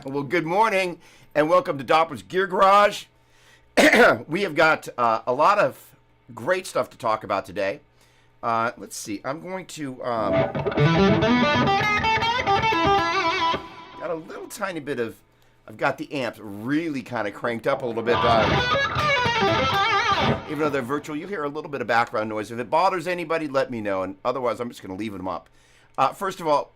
Well, good morning and welcome to Doppler'S Gear Garage. We have got a lot of great stuff to talk about today. Let's see. I'm going to got a little tiny bit of. I've got the amps really kind of cranked up a little bit. Even though they're virtual, you hear a little bit of background noise. If it bothers anybody, let me know. And otherwise, I'm just going to leave them up. First of all,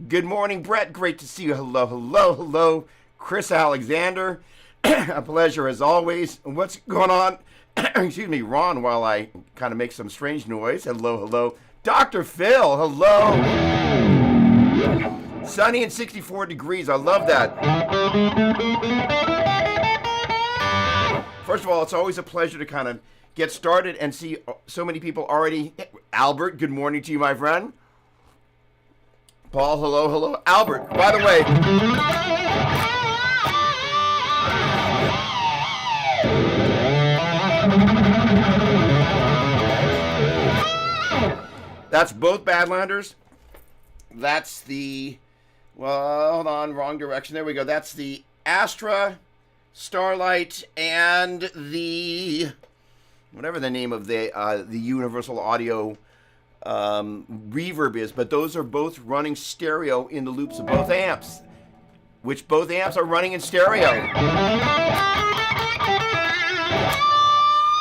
good morning, Brett. Great to see you. Hello, hello, hello. Chris Alexander. A pleasure as always. What's going on? Excuse me, Ron, while I kind of make some strange noise. Hello, hello. Dr. Phil, hello. Sunny and 64 degrees. I love that. First of all, it's always a pleasure to kind of get started and see so many people already. Albert, good morning to you, my friend. Paul, hello, hello. Albert, by the way. That's both Badlanders. That's the, well, hold on, wrong direction. There we go. That's the Astra, Starlight, and the, whatever the name of the Universal Audio reverb is, but those are both running stereo in the loops of both amps, which both amps are running in stereo.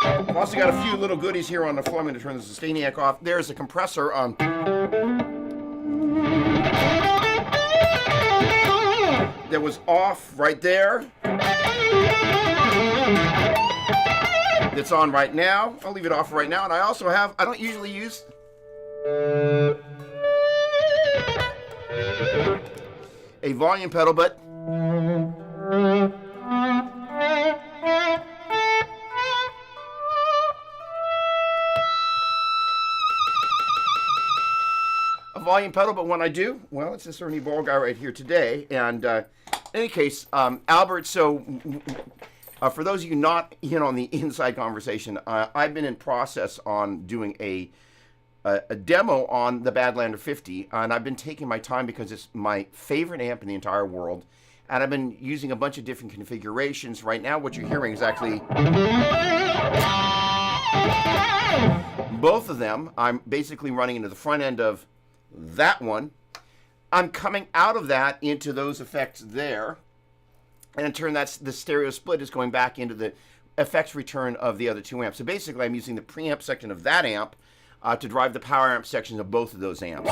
I've also got a few little goodies here on the floor. I'm going to turn the Sustainiac off. There's a compressor that was off right there. That's on right now. I'll leave it off right now. And I also have, I don't usually use a volume pedal, but volume pedal, but when I do, well, it's this Ernie Ball guy right here today. And in any case, Albert, so for those of you not in on the inside conversation, I've been in process on doing a demo on the Badlander 50, and I've been taking my time because it's my favorite amp in the entire world, and I've been using a bunch of different configurations. Right now, what you're hearing is actually both of them. I'm basically running into the front end of that one. I'm coming out of that into those effects there, and in turn that's the stereo split is going back into the effects return of the other two amps. So basically I'm using the preamp section of that amp to drive the power amp sections of both of those amps.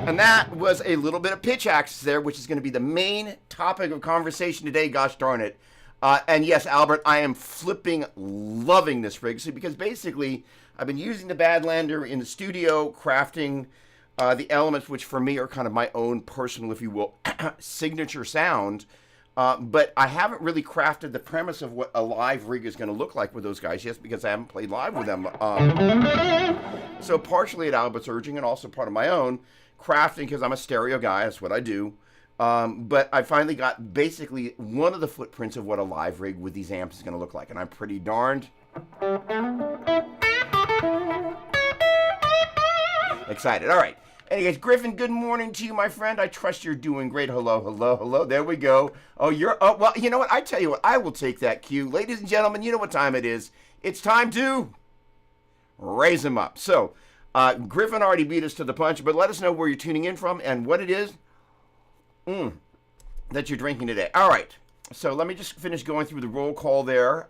And that was a little bit of pitch axis there, which is going to be the main topic of conversation today, gosh darn it. And yes, Albert, I am loving this rig, because basically I've been using the Badlander in the studio, crafting the elements, which for me are kind of my own personal, if you will, signature sound. But I haven't really crafted the premise of what a live rig is going to look like with those guys, just because I haven't played live with them. So partially at Albert's urging and also part of my own crafting, because I'm a stereo guy, that's what I do. But I finally got basically one of the footprints of what a live rig with these amps is going to look like, and I'm pretty darned excited. All right. Anyways, Griffin, good morning to you, my friend. I trust you're doing great. Hello, hello, hello. There we go. Oh, well, you know what? I tell you what, I will take that cue. Ladies and gentlemen, you know what time it is. It's time to raise them up. So, Griffin already beat us to the punch, but let us know where you're tuning in from and what it is that you're drinking today. All right. So let me just finish going through the roll call there.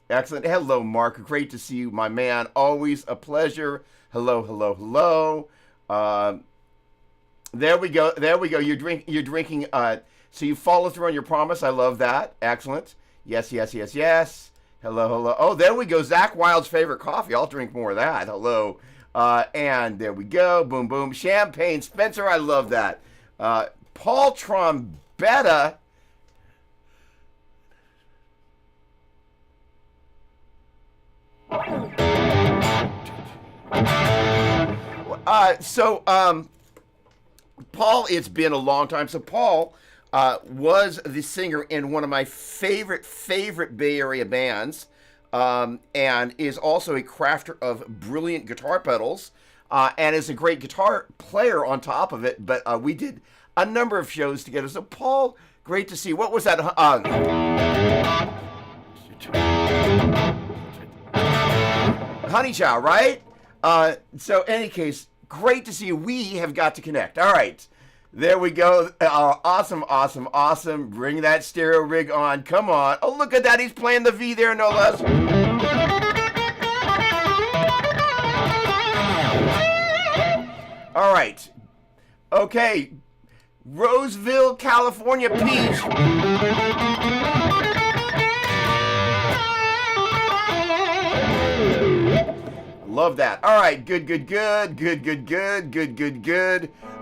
Excellent. Hello, Mark. Great to see you, my man. Always a pleasure. Hello, hello, hello. There we go. There we go. You're drinking. So you follow through on your promise. I love that. Excellent. Yes, yes, yes, yes. Hello, hello. Oh, there we go. Zach Wilde's favorite coffee. I'll drink more of that. Hello. And there we go. Boom, boom. Champagne. Spencer, I love that. Paul Trombetta. Paul, it's been a long time. So Paul was the singer in one of my favorite Bay Area bands, and is also a crafter of brilliant guitar pedals, and is a great guitar player on top of it. But we did a number of shows together. So Paul, great to see you. What was that? Honey Chow, right? So, any case, great to see you. We have got to connect. All right. There we go. Awesome. Bring that stereo rig on. Come on. Oh, look at that. He's playing the V there, no less. All right. Okay. Roseville, California, Peach. Love that. All right, good.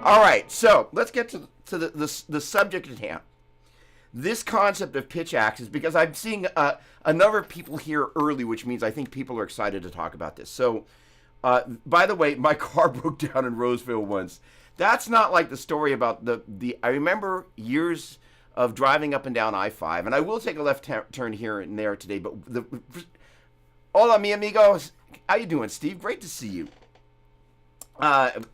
All right, so let's get to the subject at hand. This concept of pitch axes, because I'm seeing a number of people here early, which means I think people are excited to talk about this. So, by the way, my car broke down in Roseville once. That's not like the story about the. I remember years of driving up and down I-5, and I will take a left turn here and there today. But hola, mi amigos. How you doing, Steve? Great to see you. On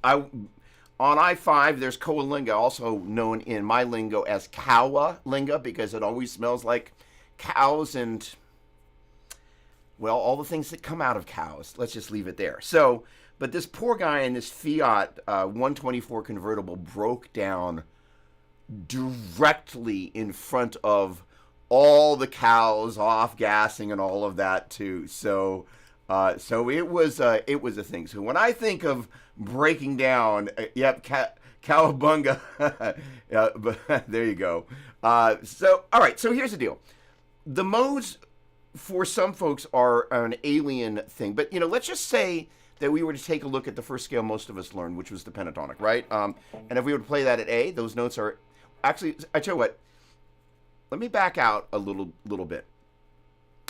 I-5, there's Coalinga, also known in my lingo as Cowalinga, because it always smells like cows and, well, all the things that come out of cows. Let's just leave it there. So, but this poor guy in this Fiat 124 convertible broke down directly in front of all the cows, off gassing and all of that too. So it was a thing. So when I think of breaking down, cowabunga. But there you go. So all right. So here's the deal. The modes for some folks are an alien thing, but let's just say that we were to take a look at the first scale most of us learned, which was the pentatonic, right? And if we were to play that at A, those notes are actually. I tell you what. Let me back out a little bit.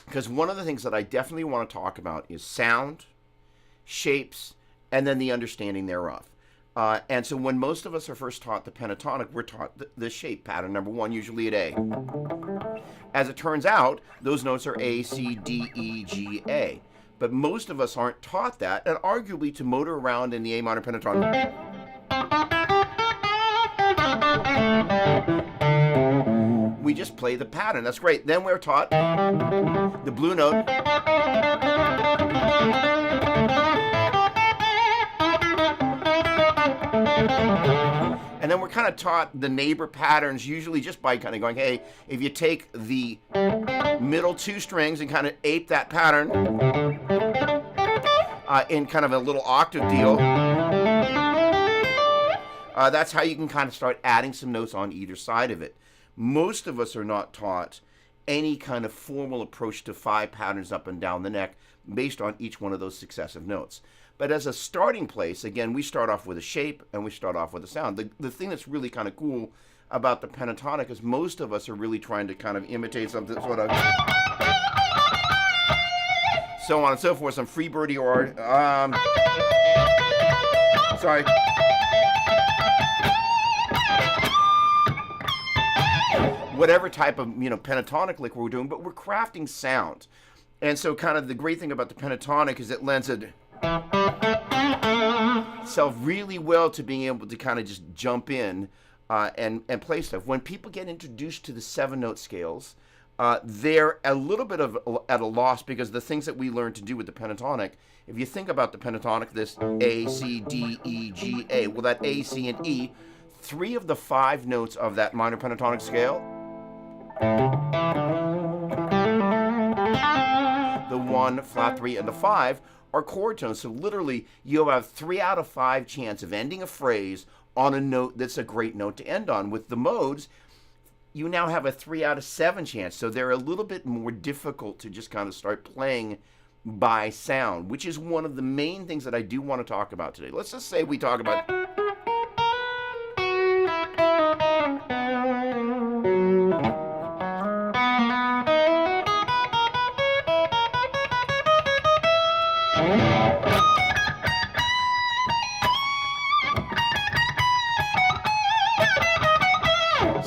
Because one of the things that I definitely want to talk about is sound, shapes, and then the understanding thereof. And so when most of us are first taught the pentatonic, we're taught the shape pattern, number one, usually at A. As it turns out, those notes are A, C, D, E, G, A. But most of us aren't taught that, and arguably to motor around in the A minor pentatonic. We just play the pattern. That's great. Then we're taught the blue note. And then we're kind of taught the neighbor patterns, usually just by kind of going, hey, if you take the middle two strings and kind of ape that pattern in kind of a little octave deal, that's how you can kind of start adding some notes on either side of it. Most of us are not taught any kind of formal approach to 5 patterns up and down the neck based on each one of those successive notes. But as a starting place, again, we start off with a shape and we start off with a sound. The thing that's really kind of cool about the pentatonic is most of us are really trying to kind of imitate something sort of so on and so forth, some free birdie or sorry. Whatever type of pentatonic lick we're doing, but we're crafting sound. And so kind of the great thing about the pentatonic is it lends itself really well to being able to kind of just jump in and play stuff. When people get introduced to the 7-note scales, they're a little bit at a loss, because the things that we learn to do with the pentatonic, if you think about the pentatonic, this A, C, D, E, G, A, well, that A, C, and E, 3 of the 5 notes of that minor pentatonic scale, the 1, flat 3, and the 5 are chord tones. So literally, you have 3 out of 5 chance of ending a phrase on a note that's a great note to end on. With the modes, you now have a 3 out of 7 chance. So they're a little bit more difficult to just kind of start playing by sound, which is one of the main things that I do want to talk about today. Let's just say we talk about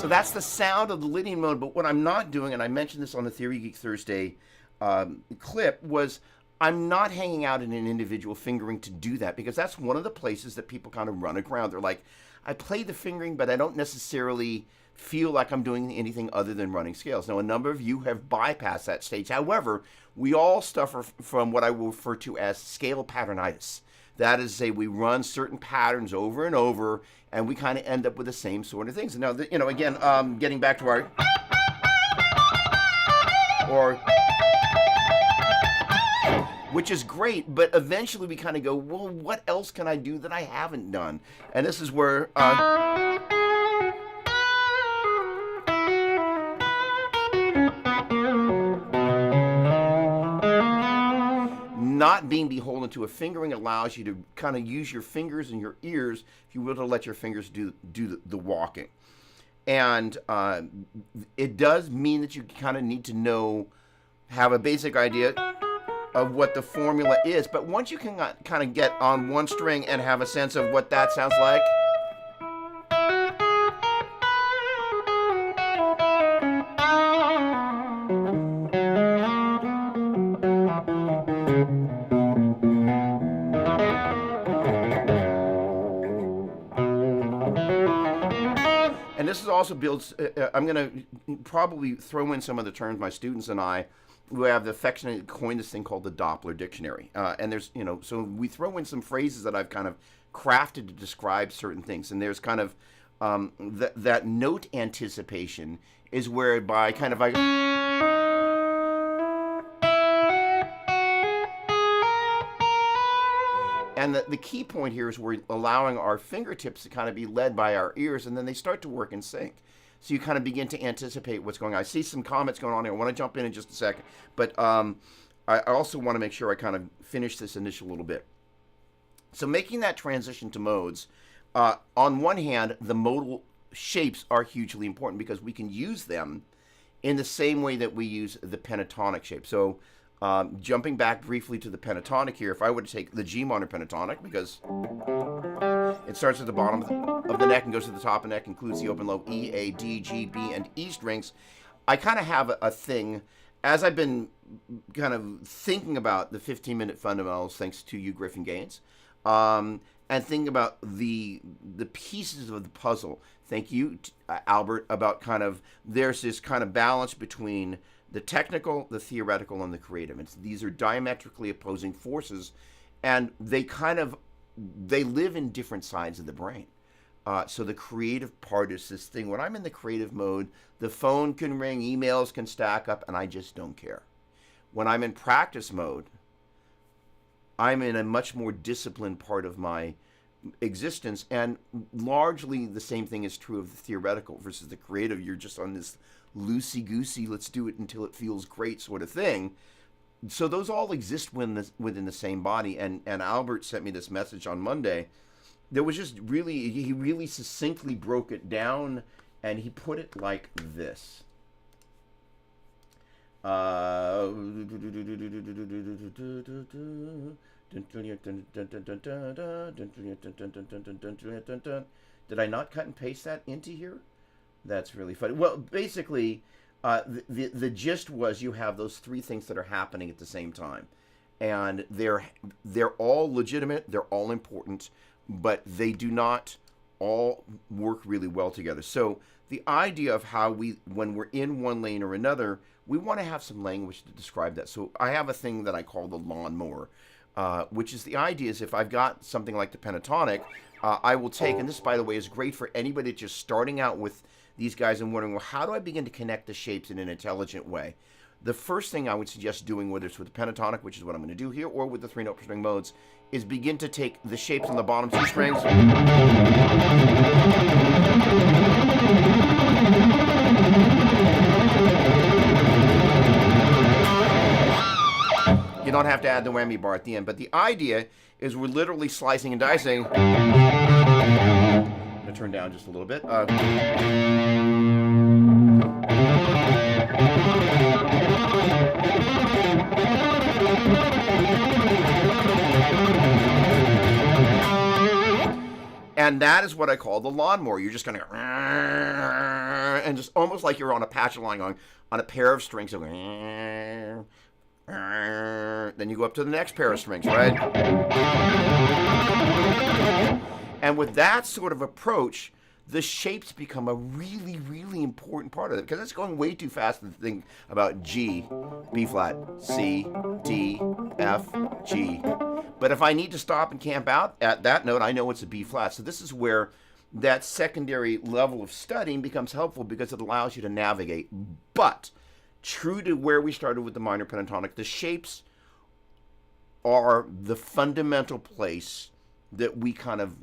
So that's the sound of the leading mode. But what I'm not doing, and I mentioned this on the Theory Geek Thursday clip, was I'm not hanging out in an individual fingering to do that, because that's one of the places that people kind of run aground. They're like, I play the fingering, but I don't necessarily feel like I'm doing anything other than running scales. Now, a number of you have bypassed that stage. However, we all suffer from what I will refer to as scale patternitis. That is to say, we run certain patterns over and over, and we kind of end up with the same sort of things. Now, again, getting back to our... or... which is great, but eventually we kind of go, well, what else can I do that I haven't done? And this is where... not being beholden to a fingering allows you to kind of use your fingers and your ears, if you will, to let your fingers do the walking. And it does mean that you kind of need to have a basic idea of what the formula is. But once you can kind of get on one string and have a sense of what that sounds like, and this is also builds, I'm going to probably throw in some of the terms my students and I, who have affectionately coined this thing called the Doppler dictionary. And there's, so we throw in some phrases that I've kind of crafted to describe certain things. And there's kind of that note anticipation is whereby kind of like... And the key point here is we're allowing our fingertips to kind of be led by our ears, and then they start to work in sync. So you kind of begin to anticipate what's going on. I see some comments going on here. I want to jump in just a second. But I also want to make sure I kind of finish this initial little bit. So making that transition to modes, on one hand, the modal shapes are hugely important because we can use them in the same way that we use the pentatonic shape. So jumping back briefly to the pentatonic here, if I were to take the G minor pentatonic, because it starts at the bottom of the neck and goes to the top of the neck, includes the open low E, A, D, G, B, and E strings. I kind of have a thing, as I've been kind of thinking about the 15-minute fundamentals, thanks to you, Griffin Gaines, and thinking about the pieces of the puzzle. Thank you, Albert, about kind of, there's this kind of balance between the technical, the theoretical, and the creative. These are diametrically opposing forces, and they live in different sides of the brain. So the creative part is this thing. When I'm in the creative mode, the phone can ring, emails can stack up, and I just don't care. When I'm in practice mode, I'm in a much more disciplined part of my existence, and largely the same thing is true of the theoretical versus the creative. You're just on this loosey-goosey, let's do it until it feels great sort of thing. So those all exist within the same body. And Albert sent me this message on Monday. There was just he really succinctly broke it down, and he put it like this. Did I not cut and paste that into here? That's really funny. Well, basically, the gist was you have those three things that are happening at the same time, and they're all legitimate, they're all important, but they do not all work really well together. So the idea of how when we're in one lane or another, we want to have some language to describe that. So I have a thing that I call the lawnmower, which is the idea is if I've got something like the pentatonic, I will take, and this, by the way, is great for anybody just starting out with these guys and wondering, well, how do I begin to connect the shapes in an intelligent way? The first thing I would suggest doing, whether it's with the pentatonic, which is what I'm going to do here, or with the 3-note per string modes, is begin to take the shapes on the bottom 2 strings. You don't have to add the whammy bar at the end, but the idea is we're literally slicing and dicing. I'm going to turn down just a little bit. And that is what I call the lawnmower. You're just going to, and just almost like you're on a patch line going on a pair of strings. So then you go up to the next pair of strings, right? And with that sort of approach, the shapes become a really, really important part of it, because it's going way too fast to think about G, B flat, C, D, F, G. But if I need to stop and camp out at that note, I know it's a B flat. So this is where that secondary level of studying becomes helpful, because it allows you to navigate. But true to where we started with the minor pentatonic, the shapes are the fundamental place that we kind of,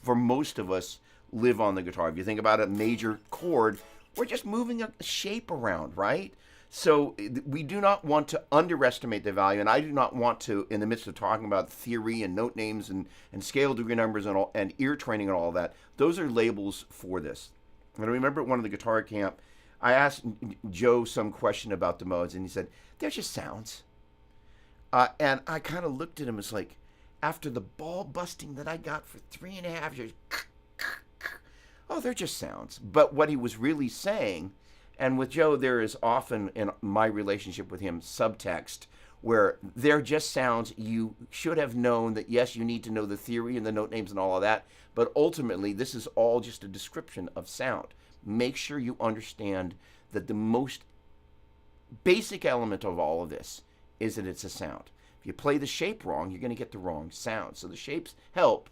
for most of us, live on the guitar. If you think about a major chord, we're just moving a shape around, right? So we do not want to underestimate the value, and I do not want to, in the midst of talking about theory and note names and scale degree numbers and ear training and all that, those are labels for this. And I remember at one of the guitar camp, I asked Joe some question about the modes, and he said, they're just sounds. And I kind of looked at him as like, after the ball busting that I got for 3.5 years, oh, they're just sounds. But what he was really saying, and with Joe, there is often in my relationship with him subtext, where they're just sounds. You should have known that, yes, you need to know the theory and the note names and all of that, but ultimately, this is all just a description of sound. Make sure you understand that the most basic element of all of this is that it's a sound. If you play the shape wrong, you're going to get the wrong sound. So the shapes help.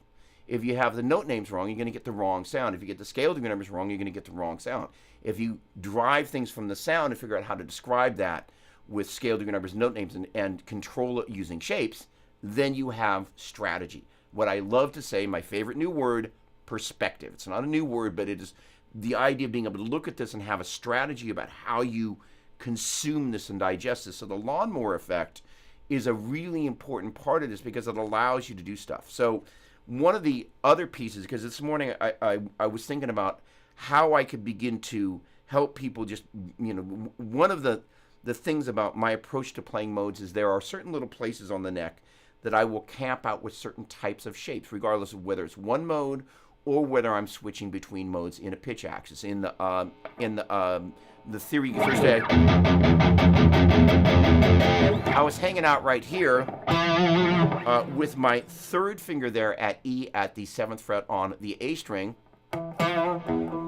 If you have the note names wrong, you're going to get the wrong sound. If you get the scale degree numbers wrong, you're going to get the wrong sound. If you derive things from the sound and figure out how to describe that with scale degree numbers and note names and control it using shapes, then you have strategy. What I love to say, my favorite new word, perspective. It's not a new word, but it is the idea of being able to look at this and have a strategy about how you consume this and digest this. So the lawnmower effect is a really important part of this, because it allows you to do stuff. So one of the other pieces, because this morning I was thinking about how I could begin to help people just, one of the things about my approach to playing modes is there are certain little places on the neck that I will camp out with certain types of shapes, regardless of whether it's one mode or whether I'm switching between modes in a pitch axis. In the theory first day, I was hanging out right here with my third finger there at E at the 7th fret on the A string,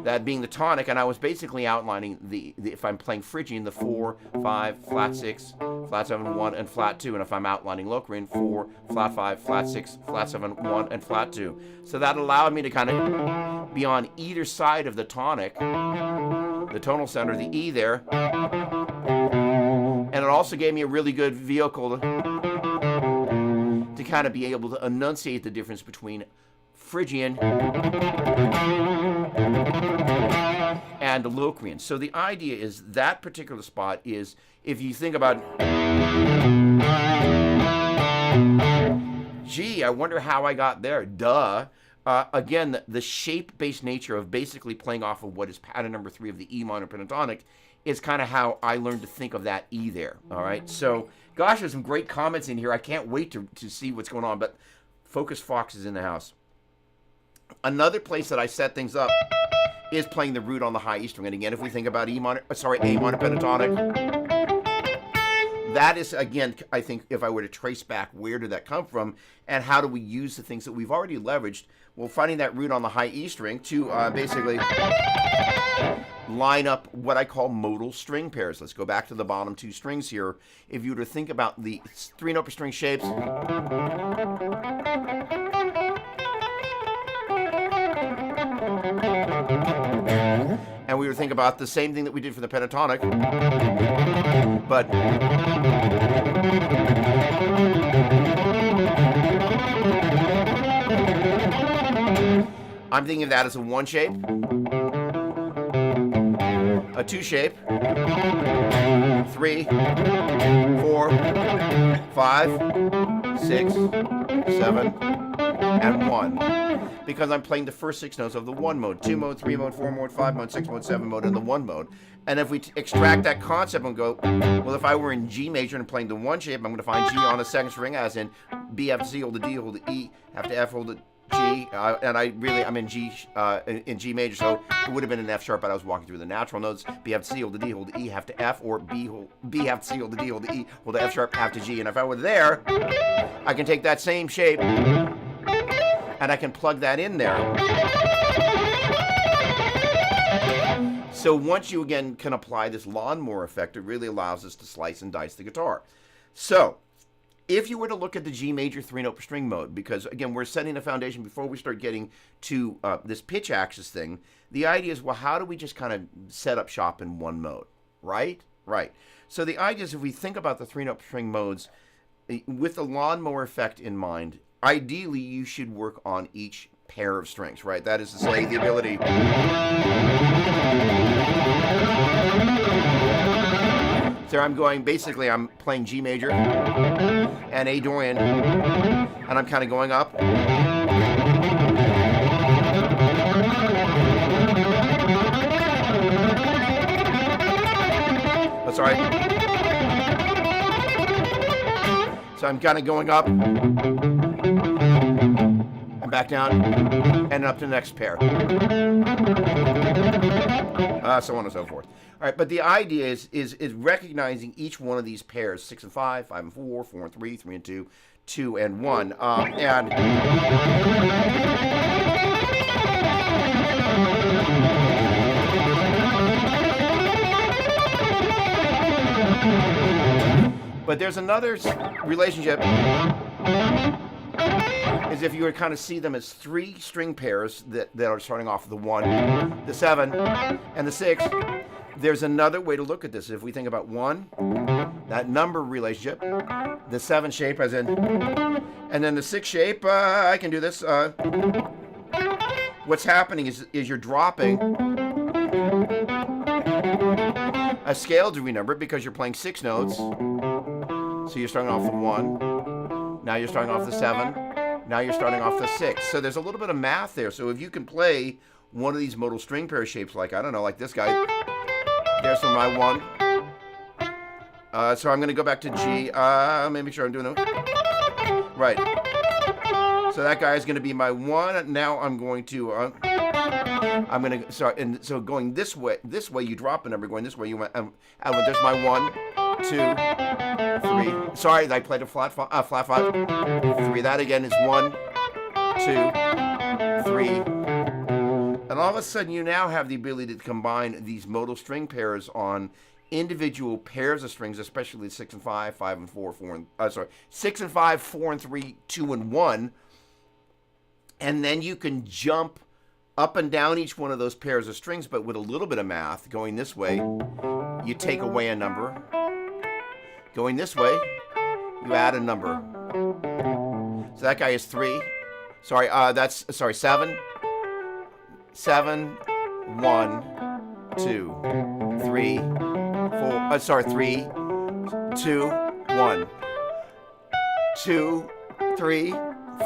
that being the tonic, and I was basically outlining the if I'm playing Phrygian, the 4, 5, flat 6, flat 7, 1, and flat 2, and if I'm outlining Locrian, 4, flat 5, flat 6, flat 7, 1, and flat 2. So that allowed me to kind of be on either side of the tonic, the tonal center, the E there, and it also gave me a really good vehicle to kind of be able to enunciate the difference between Phrygian and Locrian. So the idea is that particular spot is, if you think about, gee, I wonder how I got there. Duh. Again, the shape-based nature of basically playing off of what is pattern number 3 of the E minor pentatonic is kind of how I learned to think of that E there. All right. So, gosh, there's some great comments in here. I can't wait to see what's going on. But Focus Fox is in the house. Another place that I set things up is playing the root on the high E string. And again, if we think about A minor pentatonic, that is, again, I think if I were to trace back, where did that come from, and how do we use the things that we've already leveraged? Well, finding that root on the high E string to basically line up what I call modal string pairs. Let's go back to the bottom 2 strings here. If you were to think about the 3-note per string shapes, and we would think about the same thing that we did for the pentatonic, but I'm thinking of that as a 1 shape, a 2 shape, 3, 4, 5, 6, 7, and 1. Because I'm playing the first 6 notes of the 1 mode, 2 mode, 3 mode, 4 mode, 5 mode, 6 mode, 7 mode, and the 1 mode. And if we extract that concept and go, well, if I were in G major and playing the 1 shape, I'm going to find G on a 2nd string, as in B, F, C, hold the D, hold the E, have to F, hold the G, and I'm in G major, so it would have been an F sharp, but I was walking through the natural notes. B half to C, hold to D, hold to E, half to F, or B half to C, hold to D, hold to E, hold to F sharp, half to G. And if I were there, I can take that same shape and I can plug that in there. So once you again can apply this lawnmower effect, it really allows us to slice and dice the guitar. So if you were to look at the G major 3-note per string mode, because again, we're setting a foundation before we start getting to this pitch axis thing, the idea is, well, how do we just kind of set up shop in one mode, right? Right. So the idea is, if we think about the 3-note per string modes with the lawnmower effect in mind, ideally you should work on each pair of strings, right? That is to say, the ability. So I'm playing G major and A Dorian, and I'm kind of going up. That's all right. So I'm kind of going up and back down and up to the next pair. So on and so forth. All right, but the idea is recognizing each one of these pairs: 6 and 5, 5 and 4, 4 and 3, 3 and 2, 2 and 1, but there's another relationship. Is if you would kind of see them as 3 string pairs that are starting off with the 1, the 7, and the 6. There's another way to look at this. If we think about 1, that number relationship, the 7 shape as in, and then the 6 shape, I can do this. What's happening is you're dropping a scale to renumber because you're playing 6 notes. So you're starting off the 1. Now you're starting off the 7. Now you're starting off the 6. So there's a little bit of math there. So if you can play one of these modal string pair shapes, like, I don't know, like this guy. There's for my 1. So I'm going to go back to G. Let me make sure I'm doing it. Right. So that guy is going to be my 1. Now I'm going to... So going this way you drop a number. Going this way you went... there's my 1, 2, 3. Sorry, I played a flat 5. 3. That again is 1, 2, 3. And all of a sudden, you now have the ability to combine these modal string pairs on individual pairs of strings, especially 6 and 5, 5 and 4, 6 and 5, 4 and 3, 2 and 1. And then you can jump up and down each one of those pairs of strings, but with a little bit of math. Going this way, you take away a number. Going this way, you add a number. So that guy is 3. Sorry, 7. 7, 1, 2, 3, 4. 3, 2, 1, 2, 3,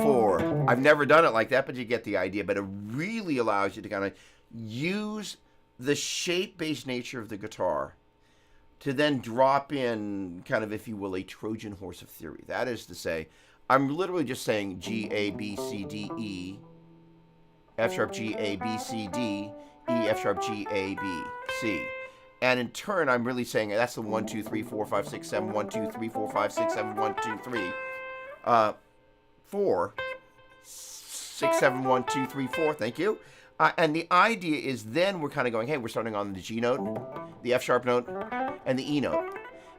4. I've never done it like that, but you get the idea. But it really allows you to kind of use the shape-based nature of the guitar to then drop in kind of, if you will, a Trojan horse of theory. That is to say, I'm literally just saying G, A, B, C, D, E, F sharp, G, A, B, C, D, E, F sharp, G, A, B, C. And in turn, I'm really saying that's the 1, 2, 3, 4, 5, 6, 7, 1, 2, 3, 4, 5, 6, 7, 1, 2, 3, 4, 6, 7, 1, 2, 3, 4. Thank you. And the idea is then we're kind of going, hey, we're starting on the G note, the F sharp note, and the E note.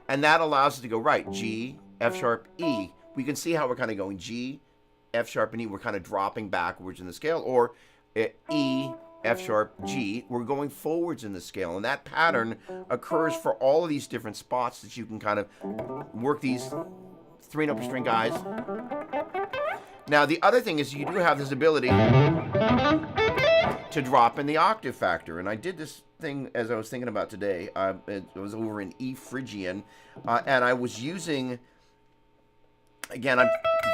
And that allows us to go, right, G, F sharp, E. We can see how we're kind of going G, F sharp, and E. We're kind of dropping backwards in the scale. Or E, F sharp, G. We're going forwards in the scale. And that pattern occurs for all of these different spots that you can kind of work these 3-note per string guys. Now, the other thing is you do have this ability to drop in the octave factor. And I did this thing as I was thinking about today. It was over in E Phrygian. And I was using, again,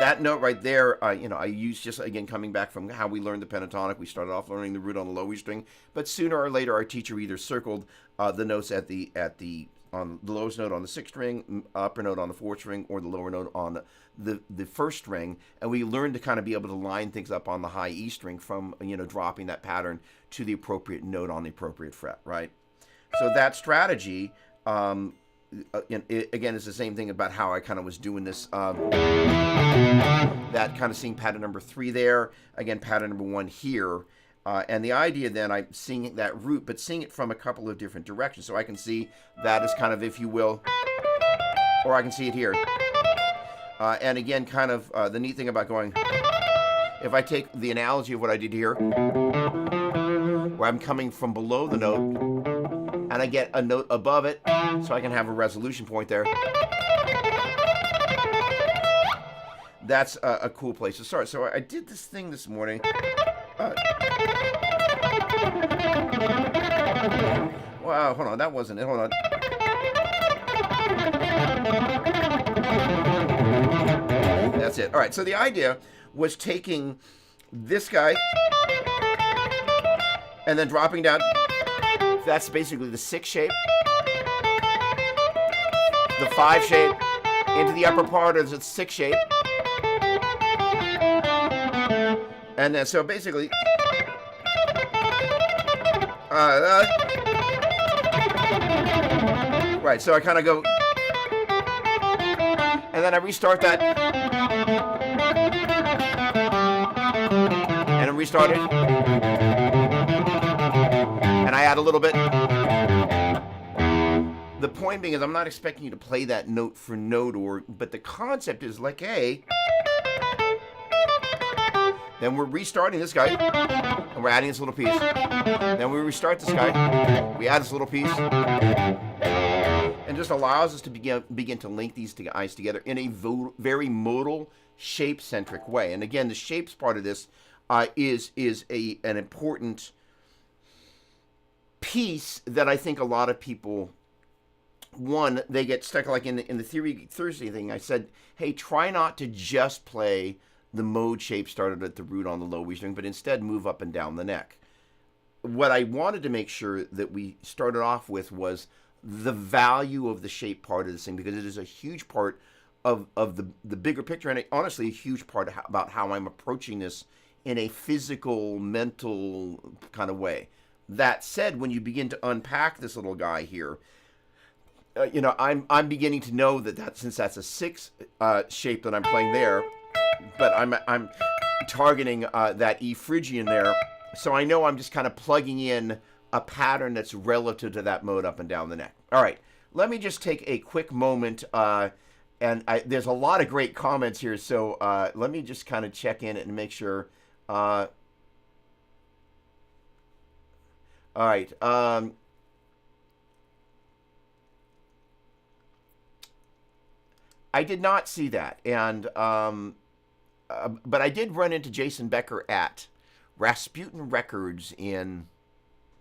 that note right there, I used just, again, coming back from how we learned the pentatonic. We started off learning the root on the low E string. But sooner or later, our teacher either circled the notes at the on the lowest note on the 6th string, upper note on the 4th string, or the lower note on the 1st string, and we learn to kind of be able to line things up on the high E string from, dropping that pattern to the appropriate note on the appropriate fret, right? So that strategy, again, is the same thing about how I kind of was doing this. That kind of seeing pattern number 3 there, again, pattern number 1 here. And the idea then, I'm seeing that root, but seeing it from a couple of different directions. So I can see that as kind of, if you will, or I can see it here. And again, kind of the neat thing about going, if I take the analogy of what I did here, where I'm coming from below the note, and I get a note above it, so I can have a resolution point there. That's a cool place to start. So I did this thing this morning. Wow, hold on, that wasn't it. Hold on. That's it. All right, so the idea was taking this guy and then dropping down. That's basically the 6 shape, the 5 shape, into the upper part of the 6 shape. And then, so basically, right, so I kind of go, and then I restart that, and I restart it, and I add a little bit. The point being is I'm not expecting you to play that note for note, but the concept is like, hey, then we're restarting this guy, and we're adding this little piece. Then we restart this guy, we add this little piece, and just allows us to begin to link these guys together in a very modal, shape-centric way. And again, the shapes part of this is an important piece that I think a lot of people, one, they get stuck, like in the Theory Thursday thing. I said, hey, try not to just play the mode shape started at the root on the low E string, but instead move up and down the neck. What I wanted to make sure that we started off with was the value of the shape part of this thing, because it is a huge part of the bigger picture, and honestly a huge part about how I'm approaching this in a physical, mental kind of way. That said, when you begin to unpack this little guy here, I'm beginning to know that since that's a 6 shape that I'm playing there, but I'm targeting that E Phrygian there, so I know I'm just kind of plugging in a pattern that's relative to that mode up and down the neck. All right, let me just take a quick moment, and there's a lot of great comments here, so let me just kind of check in and make sure. All right. I did not see that, and but I did run into Jason Becker at Rasputin Records in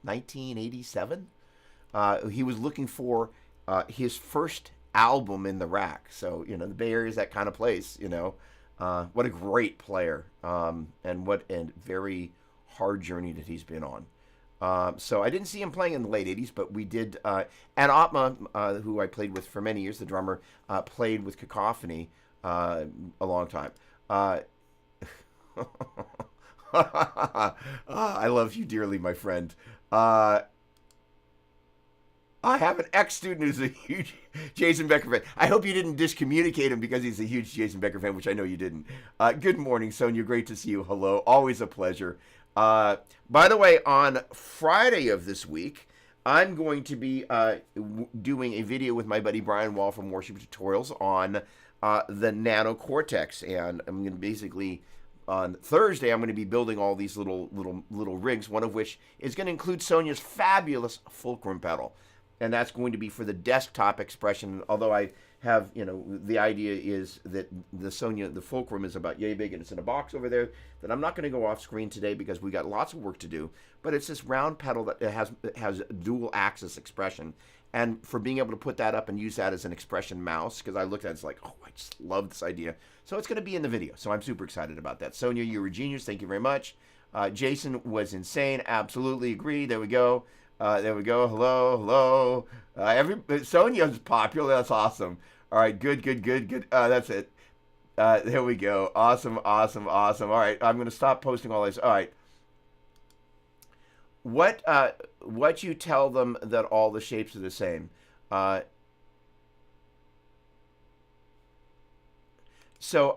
1987. He was looking for his first album in the rack. So, the Bay Area is that kind of place, What a great player, and what a very hard journey that he's been on. So I didn't see him playing in the late 80s, but we did, and Atma, who I played with for many years, the drummer, played with Cacophony a long time. I love you dearly, my friend. I have an ex-student who's a huge Jason Becker fan. I hope you didn't discommunicate him because he's a huge Jason Becker fan, which I know you didn't. Good morning, Sonia. Great to see you. Hello. Always a pleasure. By the way, on Friday of this week, I'm going to be doing a video with my buddy Brian Wall from Worship Tutorials on the Nano Cortex, and I'm going to basically, on Thursday, I'm going to be building all these little rigs, one of which is going to include Sonia's fabulous fulcrum pedal, and that's going to be for the desktop expression, although I have, the idea is that the fulcrum is about yay big, and it's in a box over there that I'm not going to go off screen today because we got lots of work to do, but it's this round pedal that has dual axis expression. And for being able to put that up and use that as an expression mouse, because I looked at it, it's like, oh, I just love this idea. So it's going to be in the video. So I'm super excited about that. Sonia, you're a genius. Thank you very much. Jason was insane. Absolutely agree. There we go. There we go. Hello, hello. Sonia's popular. That's awesome. All right, good, good, good, good. That's it. There we go. Awesome, awesome, awesome. All right, I'm gonna stop posting all this. All right. What you tell them that all the shapes are the same? Uh, so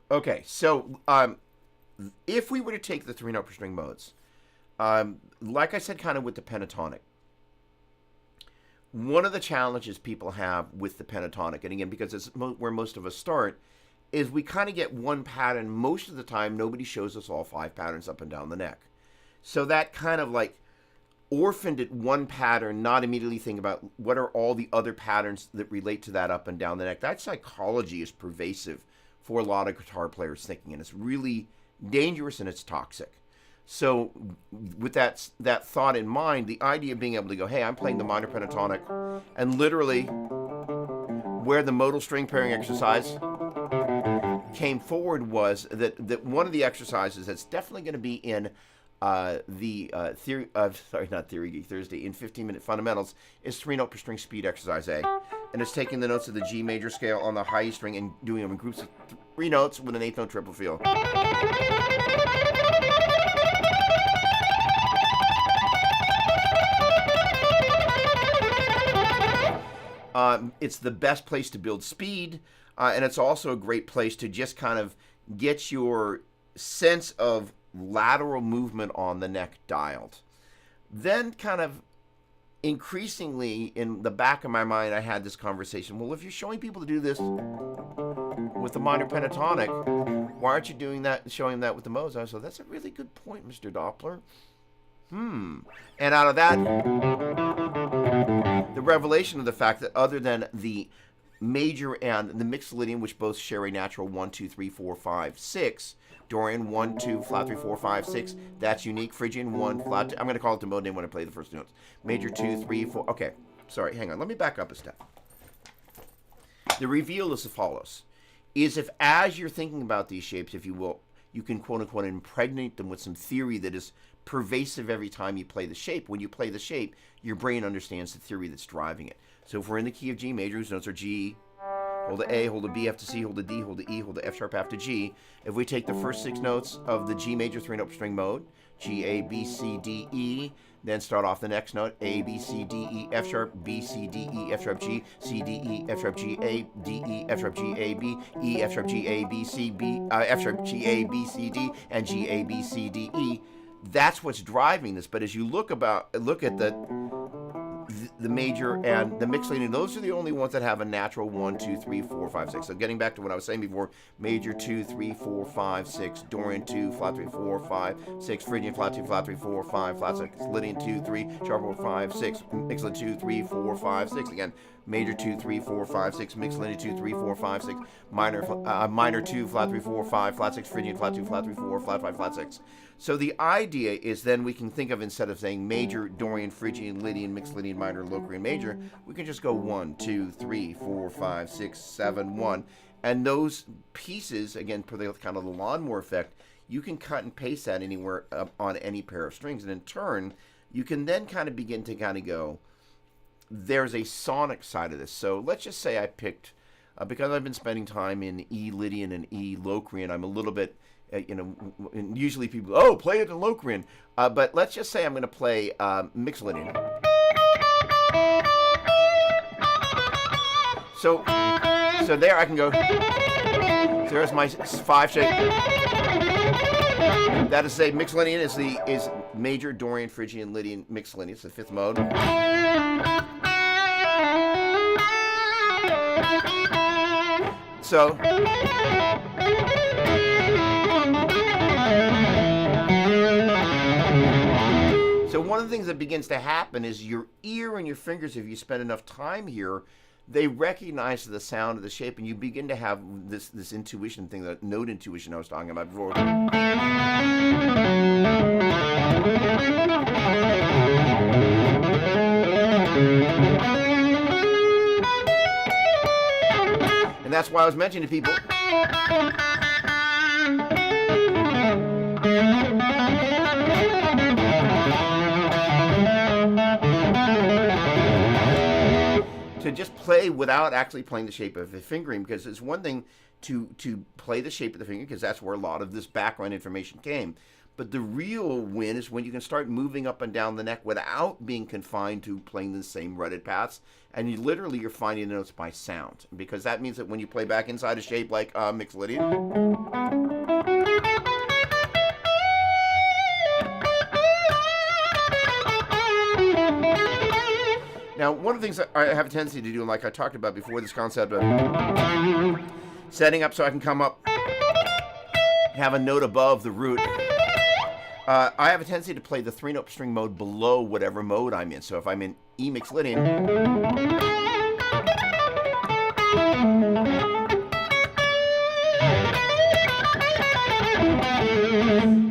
okay. So if we were to take the three note per string modes, like I said, kind of with the pentatonic. One of the challenges people have with the pentatonic, and again, because it's where most of us start, is we kind of get one pattern. Most of the time, nobody shows us all five patterns up and down the neck. So that kind of like orphaned at one pattern, not immediately think about what are all the other patterns that relate to that up and down the neck. That psychology is pervasive for a lot of guitar players thinking, and it's really dangerous and it's toxic. So with that thought in mind, the idea of being able to go, hey, I'm playing the minor pentatonic, and literally where the modal string pairing exercise came forward was that one of the exercises that's definitely going to be in Theory Geek Thursday, in 15-minute fundamentals, is three note per string speed exercise A. And it's taking the notes of the G major scale on the high E string and doing them in groups of three notes with an eighth note triple feel. It's the best place to build speed, and it's also a great place to just kind of get your sense of lateral movement on the neck dialed. Then kind of increasingly in the back of my mind, I had this conversation. Well, if you're showing people to do this with the minor pentatonic, why aren't you doing that, showing that with the modes? So that's a really good point, Mr. Doppler. And out of that, the revelation of the fact that other than the major and the mixed Lydian, which both share a natural 1, 2, 3, 4, 5, 6, Dorian 1, 2, flat 3, 4, 5, 6, that's unique. Phrygian 1, flat 2, I'm going to call it the mode name when I play the first notes. Major 2, 3, 4, okay, sorry, hang on, let me back up a step. The reveal is as follows, is if as you're thinking about these shapes, if you will, you can quote unquote impregnate them with some theory that is pervasive every time you play the shape. When you play the shape, your brain understands the theory that's driving it. So if we're in the key of G major, whose notes are G, hold the A, hold the B, F to C, hold the D, hold the E, hold the F sharp, F to G. If we take the first 6 notes of the G major three note string mode, G, A, B, C, D, E, then start off the next note, A, B, C, D, E, F sharp, B, C, D, E, F sharp, G, C, D, E, F sharp, G, A, D, E, F sharp, G, A, B, E, F sharp, G, A, B, C, B, F sharp, G, A, B, C, D, and G, A, B, C, D, E. That's what's driving this. But as you look at the major and the mixed Lydian, those are the only ones that have a natural 1, 2, 3, 4, 5, 6. So getting back to what I was saying before, major 2, 3, 4, 5, 6, Dorian 2, flat 3, 4, 5, 6, Phrygian flat 2, flat 3, 4, 5, flat 6, Lydian 2, 3, sharp 4, 5, 6, mixed Lydian 2, 3, 4, 5, 6. Again, major 2, 3, 4, 5, 6, mixed Lydian 2, 3, 4, 5, 6, minor 2, flat 3, 4, 5, flat 6, Phrygian flat 2, flat 3, 4, flat 5, flat 6. So the idea is then we can think of, instead of saying major, Dorian, Phrygian, Lydian, mixed Lydian, minor, Locrian, major, we can just go 1, 2, 3, 4, 5, 6, 7, 1. And those pieces, again, per the kind of the lawnmower effect, you can cut and paste that anywhere on any pair of strings. And in turn, you can then kind of begin to kind of go, there's a sonic side of this. So let's just say I picked, because I've been spending time in E Lydian and E Locrian, I'm a little bit, and usually people, play it in Locrian. But let's just say I'm going to play mixed Lydian. So there I can go, there's my 5 shape. That is, say, mixed Lydian is major, Dorian, Phrygian, Lydian, mixed Lydian. It's the 5th mode. So one of the things that begins to happen is your ear and your fingers, if you spend enough time here, they recognize the sound of the shape, and you begin to have this intuition thing, that note intuition I was talking about before. And that's why I was mentioning to people. To just play without actually playing the shape of the fingering, because it's one thing to play the shape of the finger, because that's where a lot of this background information came. But the real win is when you can start moving up and down the neck without being confined to playing the same rutted paths, and you're finding the notes by sound, because that means that when you play back inside a shape like Mixolydian, now, one of the things that I have a tendency to do, and like I talked about before, this concept of setting up so I can come up, have a note above the root. I have a tendency to play the 3-note string mode below whatever mode I'm in. So if I'm in E Mixolydian,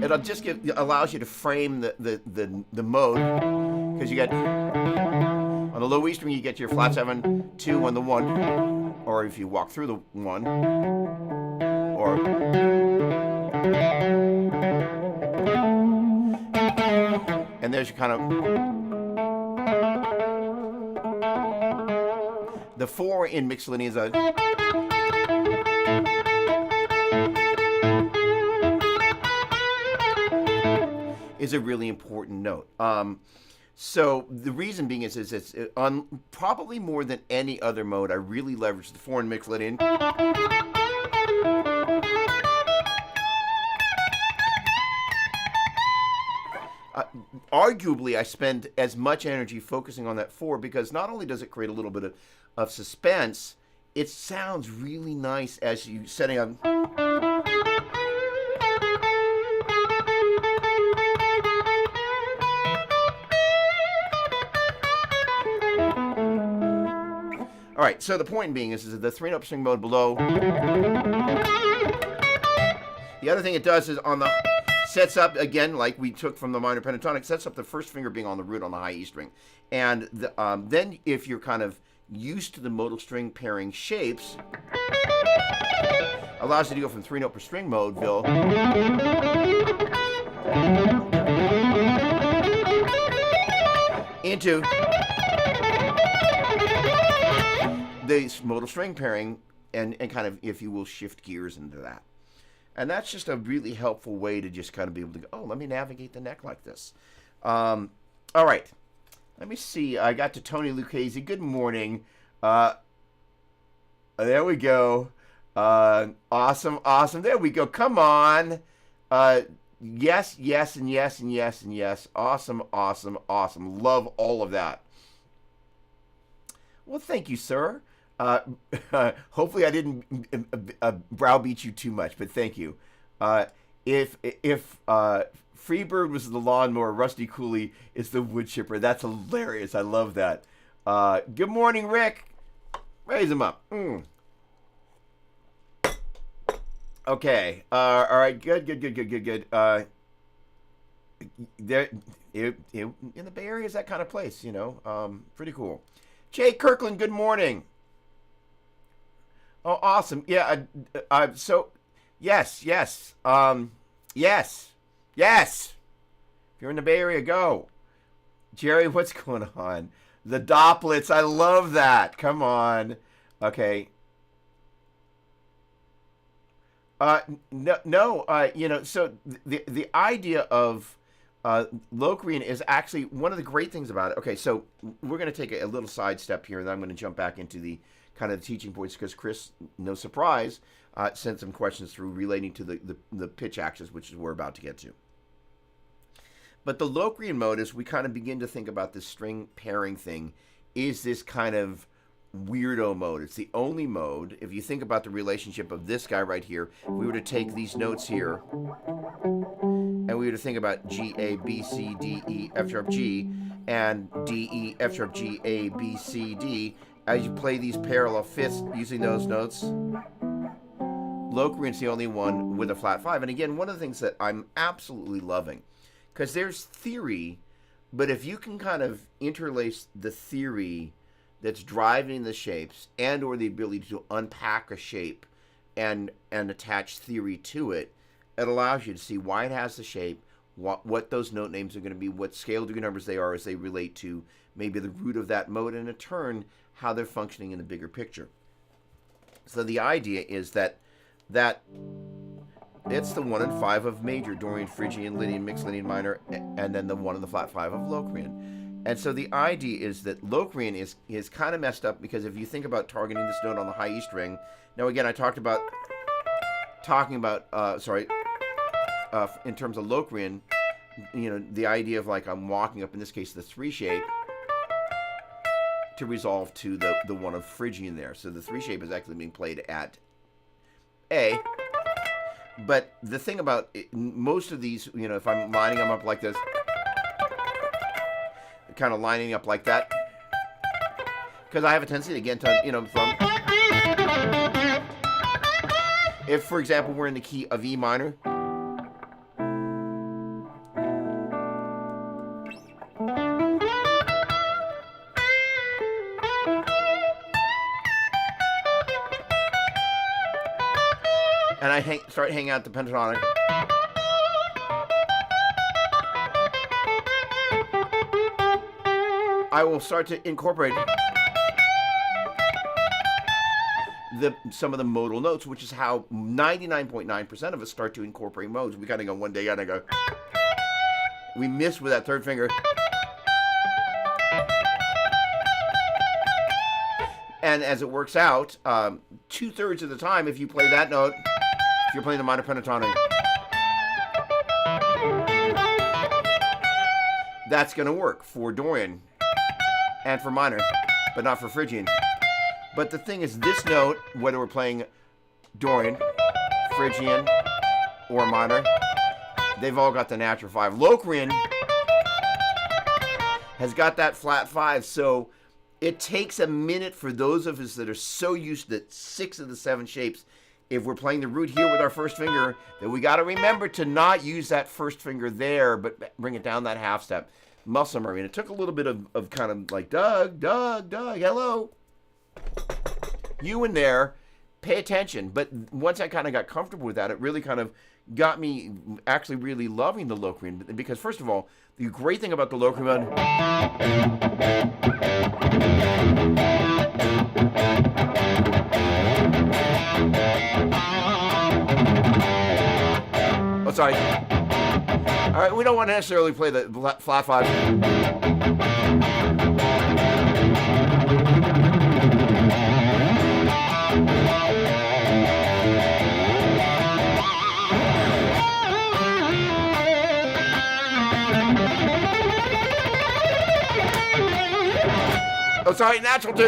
it'll just allows you to frame the mode, because you get on the low E string you get your flat 7, 2 on the 1, or if you walk through the 1, or and there's your kind of the 4 in Mixolydian is a really important note. So the reason being is it's on probably more than any other mode, I really leverage the 4 in Mixolydian. Arguably, I spend as much energy focusing on that 4 because not only does it create a little bit of suspense, it sounds really nice as you setting up. All right, so the point being is the 3-note string mode below. The other thing it does is on the sets up, again, like we took from the minor pentatonic, sets up the first finger being on the root on the high E string. And then if you're kind of used to the modal string pairing shapes, allows you to go from 3-note per string mode, Bill, into the modal string pairing and kind of, if you will, shift gears into that. And that's just a really helpful way to just kind of be able to go, oh, let me navigate the neck like this. All right. Let me see. I got to Tony Lucchese. Good morning. There we go. Awesome, awesome. There we go. Come on. Yes, yes, and yes, and yes, and yes. Awesome, awesome, awesome. Love all of that. Well, thank you, sir. Hopefully I didn't browbeat you too much, but thank you. If Freebird was the lawnmower, Rusty Cooley is the wood chipper. That's hilarious. I love that. Good morning, Rick. Raise him up. Okay. All right. Good. There, in the Bay Area is that kind of place, you know. Pretty cool. Jay Kirkland. Good morning. Oh, awesome. Yeah. So, yes. Yes. If you're in the Bay Area, go. Jerry, what's going on? The Doppler'S. I love that. Come on. Okay. No. You know, so the idea of Locrian is actually one of the great things about it. Okay, so we're going to take a little sidestep here, and then I'm going to jump back into the kind of the teaching points, because Chris, no surprise, sent some questions through relating to the pitch axis, which is we're about to get to. But the Locrian mode, as we kind of begin to think about this string pairing thing, is this kind of weirdo mode. It's the only mode, if you think about the relationship of this guy right here, if we were to take these notes here, and we were to think about G, A, B, C, D, E, F sharp, G, and D, E, F sharp, G, A, B, C, D, as you play these parallel fifths using those notes, Locrian's the only one with a flat 5. And again, one of the things that I'm absolutely loving, because there's theory, but if you can kind of interlace the theory that's driving the shapes, and or the ability to unpack a shape and attach theory to it. It allows you to see why it has the shape, what those note names are going to be, what scale degree numbers they are as they relate to maybe the root of that mode, and in turn, how they're functioning in the bigger picture. So the idea is that it's the 1 and 5 of major, Dorian, Phrygian, Lydian, mixed Lydian minor, and then the 1 and the flat 5 of Locrian. And so the idea is that Locrian is kind of messed up, because if you think about targeting this note on the high E string, now again I talked about in terms of Locrian, the idea of like I'm walking up, in this case, the 3 shape to resolve to the 1 of Phrygian there. So the 3 shape is actually being played at A. But the thing about most of these, if I'm lining them up like this, kind of lining up like that, because I have a tendency again to, from, if for example we're in the key of E minor, and I start hanging out the pentatonic, I will start to incorporate some of the modal notes, which is how 99.9% of us start to incorporate modes. We kind of go one day and I go, we miss with that third finger. And as it works out, 2/3 of the time, if you play that note, if you're playing the minor pentatonic, that's going to work for Dorian and for minor, but not for Phrygian. But the thing is, this note, whether we're playing Dorian, Phrygian, or minor, they've all got the natural 5. Locrian has got that flat 5, so it takes a minute for those of us that are so used to 6 of the 7 shapes. If we're playing the root here with our first finger, then we got to remember to not use that first finger there, but bring it down that half step. Muscle memory. And it took a little bit of kind of like, Doug, hello. You in there, pay attention. But once I kind of got comfortable with that, it really kind of got me actually really loving the Locrian. Because first of all, the great thing about the Locrian, oh, sorry. All right, we don't want to necessarily play the flat 5. Oh, sorry, natural 2.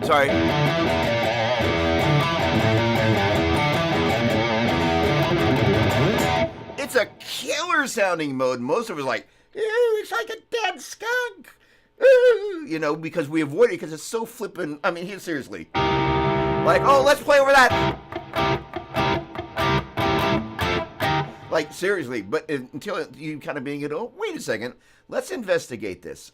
Sorry. It's a killer sounding mode. Most of us are like, it's like a dead skunk. Because we avoid it because it's so flippin'. I mean, seriously. Like, oh, let's play over that. Like, seriously. But until you kind of being, wait a second. Let's investigate this.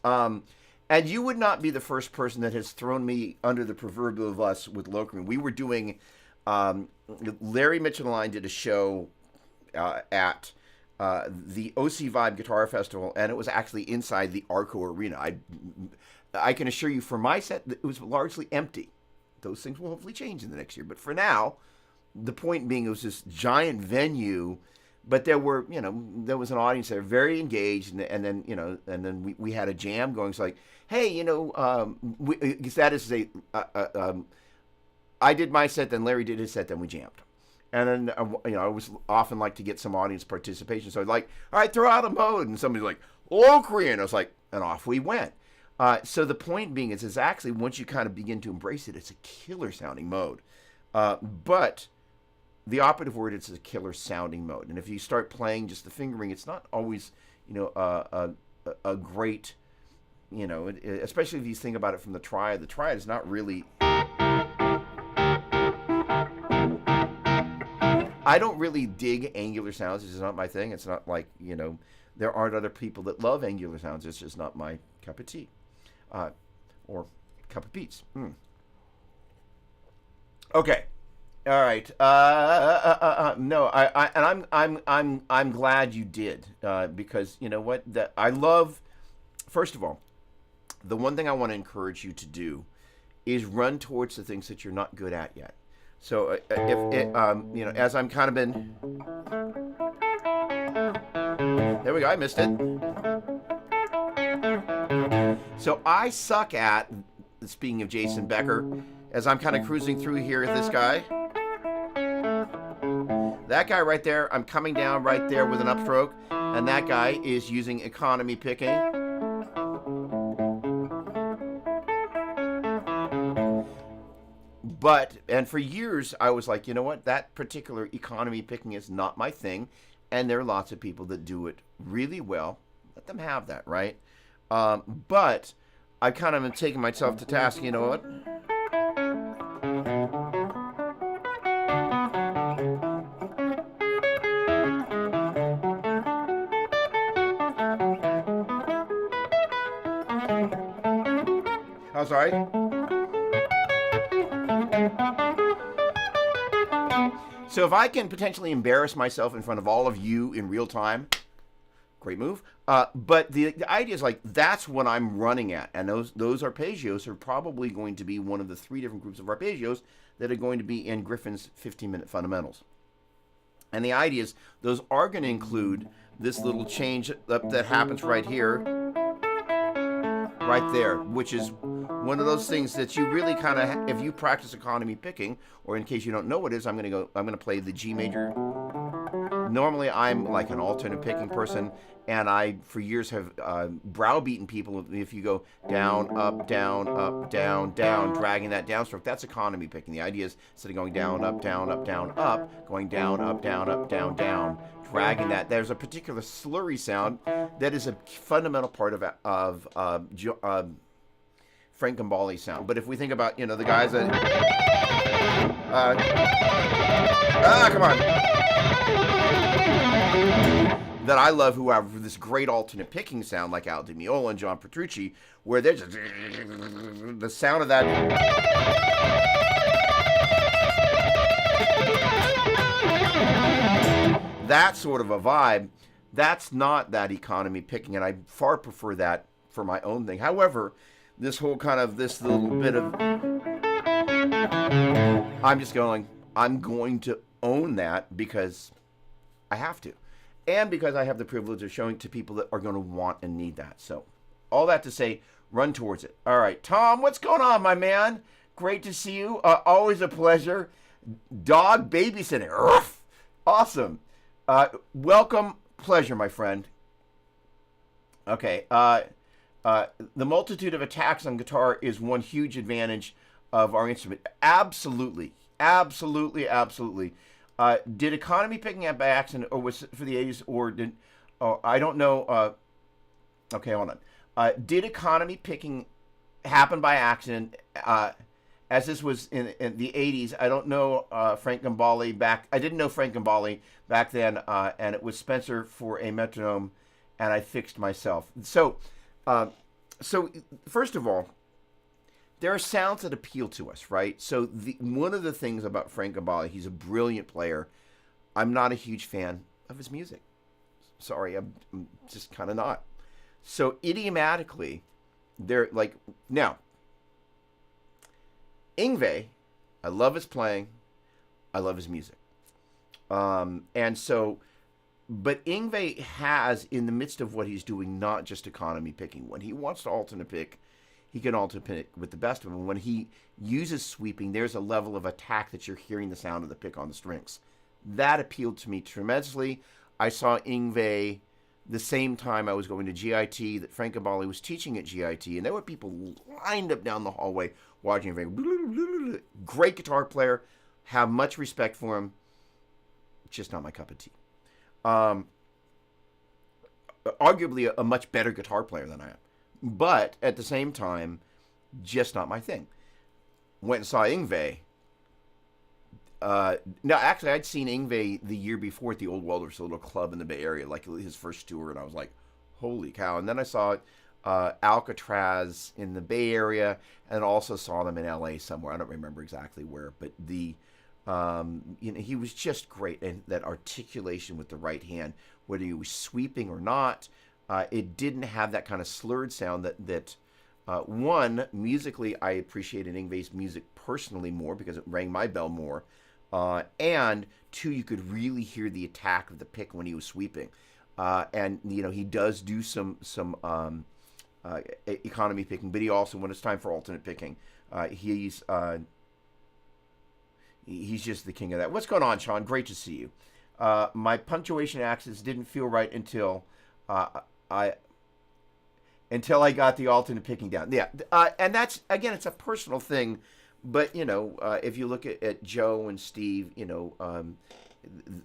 And you would not be the first person that has thrown me under the proverbial bus with Locrian. We were doing, Larry Mitchell and I did a show at the OC Vibe Guitar Festival, and it was actually inside the Arco Arena. I can assure you, for my set, it was largely empty. Those things will hopefully change in the next year. But for now, the point being, it was this giant venue. But there were, there was an audience there, very engaged, and then we had a jam going. It's like, hey, that is I did my set, then Larry did his set, then we jammed, and then I always often like to get some audience participation. So I'd like, all right, throw out a mode, and somebody's like, Locrian. I was like, and off we went. So the point being is actually once you kind of begin to embrace it, it's a killer sounding mode, but the operative word is a killer sounding mode. And if you start playing just the fingering, it's not always, a great, especially if you think about it from the triad. The triad is not really. I don't really dig angular sounds. It's just not my thing. It's not like, there aren't other people that love angular sounds. It's just not my cup of tea, or cup of beets. Okay. All right. No, I'm glad you did, because you know what? I love. First of all, the one thing I want to encourage you to do is run towards the things that you're not good at yet. So if it, as I'm kind of been. There we go. I missed it. So I suck at. Speaking of Jason Becker, as I'm kind of cruising through here, this guy. That guy right there, I'm coming down right there with an upstroke, and that guy is using economy picking. And for years, I was like, you know what? That particular economy picking is not my thing, and there are lots of people that do it really well. Let them have that, right? But I kind of am taking myself to task, you know what? Oh, sorry. So if I can potentially embarrass myself in front of all of you in real time, great move. But the idea is like, that's what I'm running at. And those arpeggios are probably going to be one of the 3 different groups of arpeggios that are going to be in Griffin's 15-minute fundamentals. And the idea is those are going to include this little change that happens right here, right there, which is one of those things that you really kind of, if you practice economy picking, or in case you don't know what it is, I'm going to play the G major. Normally, I'm like an alternate picking person, and I, for years, have browbeaten people. If you go down, up, down, up, down, down, dragging that downstroke, that's economy picking. The idea is instead of going down, up, down, up, down, up, going down, up, down, up, down, down, dragging that. There's a particular slurry sound that is a fundamental part of Frank Gambale's sound. But if we think about, the guys that... come on. That I love, who have this great alternate picking sound, like Al Di Meola and John Petrucci, where there's just the sound of that. That sort of a vibe, that's not that economy picking, and I far prefer that for my own thing. However, this whole kind of, this little bit of, I'm going to own that because I have to. And because I have the privilege of showing to people that are going to want and need that. So, all that to say, run towards it. All right, Tom, what's going on, my man? Great to see you. Always a pleasure. Dog babysitting. Ruff. Awesome. Welcome. Pleasure, my friend. Okay. The multitude of attacks on guitar is one huge advantage of our instrument. Absolutely. Absolutely. Absolutely. Did economy picking up by accident, or was it for the 80s, or did... Oh, I don't know. Okay, hold on. Did economy picking happen by accident, as this was in the 80s? I don't know Frank Gambale back... I didn't know Frank Gambale back then, and it was Spencer for a metronome, and I fixed myself. So first of all, there are sounds that appeal to us, right? So one of the things about Frank Gambale, he's a brilliant player. I'm not a huge fan of his music. Sorry, I'm just kind of not. So idiomatically, they're like, now, Yngwie, I love his playing. I love his music. And so, but Yngwie has, in the midst of what he's doing, not just economy picking. When he wants to alternate pick, he can alternate pick with the best of them. When he uses sweeping, there's a level of attack that you're hearing the sound of the pick on the strings. That appealed to me tremendously. I saw Yngwie the same time I was going to GIT, that Frank Gambale was teaching at GIT, and there were people lined up down the hallway watching him. Great guitar player. Have much respect for him. Just not my cup of tea. Arguably a much better guitar player than I am. But at the same time, just not my thing. Went and saw Yngwie. No, actually, I'd seen Ingve the year before at the Old Waldorf's, a little club in the Bay Area, like his first tour, and I was like, holy cow. And then I saw Alcatraz in the Bay Area, and also saw them in LA somewhere. I don't remember exactly where, but he was just great. And that articulation with the right hand, whether he was sweeping or not, it didn't have that kind of slurred sound that one, musically, I appreciated Ingve's music personally more because it rang my bell more. And two, you could really hear the attack of the pick when he was sweeping. And he does do some economy picking, but he also, when it's time for alternate picking, he's just the king of that. What's going on, Sean? Great to see you. My punctuation accents didn't feel right until I got the alternate picking down. Yeah, and that's, again, it's a personal thing. But if you look at Joe and Steve,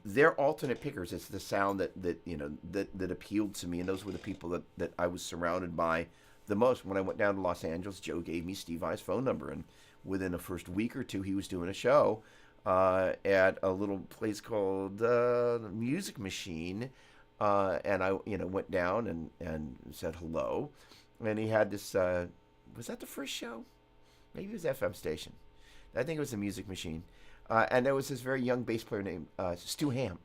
they're alternate pickers. It's the sound that appealed to me, and those were the people that I was surrounded by the most. When I went down to Los Angeles, Joe gave me Steve Vai's phone number, and within the first week or two, he was doing a show at a little place called Music Machine, and I went down and said hello, and he had this. Was that the first show? Maybe it was FM station. I think it was the Music Machine. And there was this very young bass player named Stu Ham.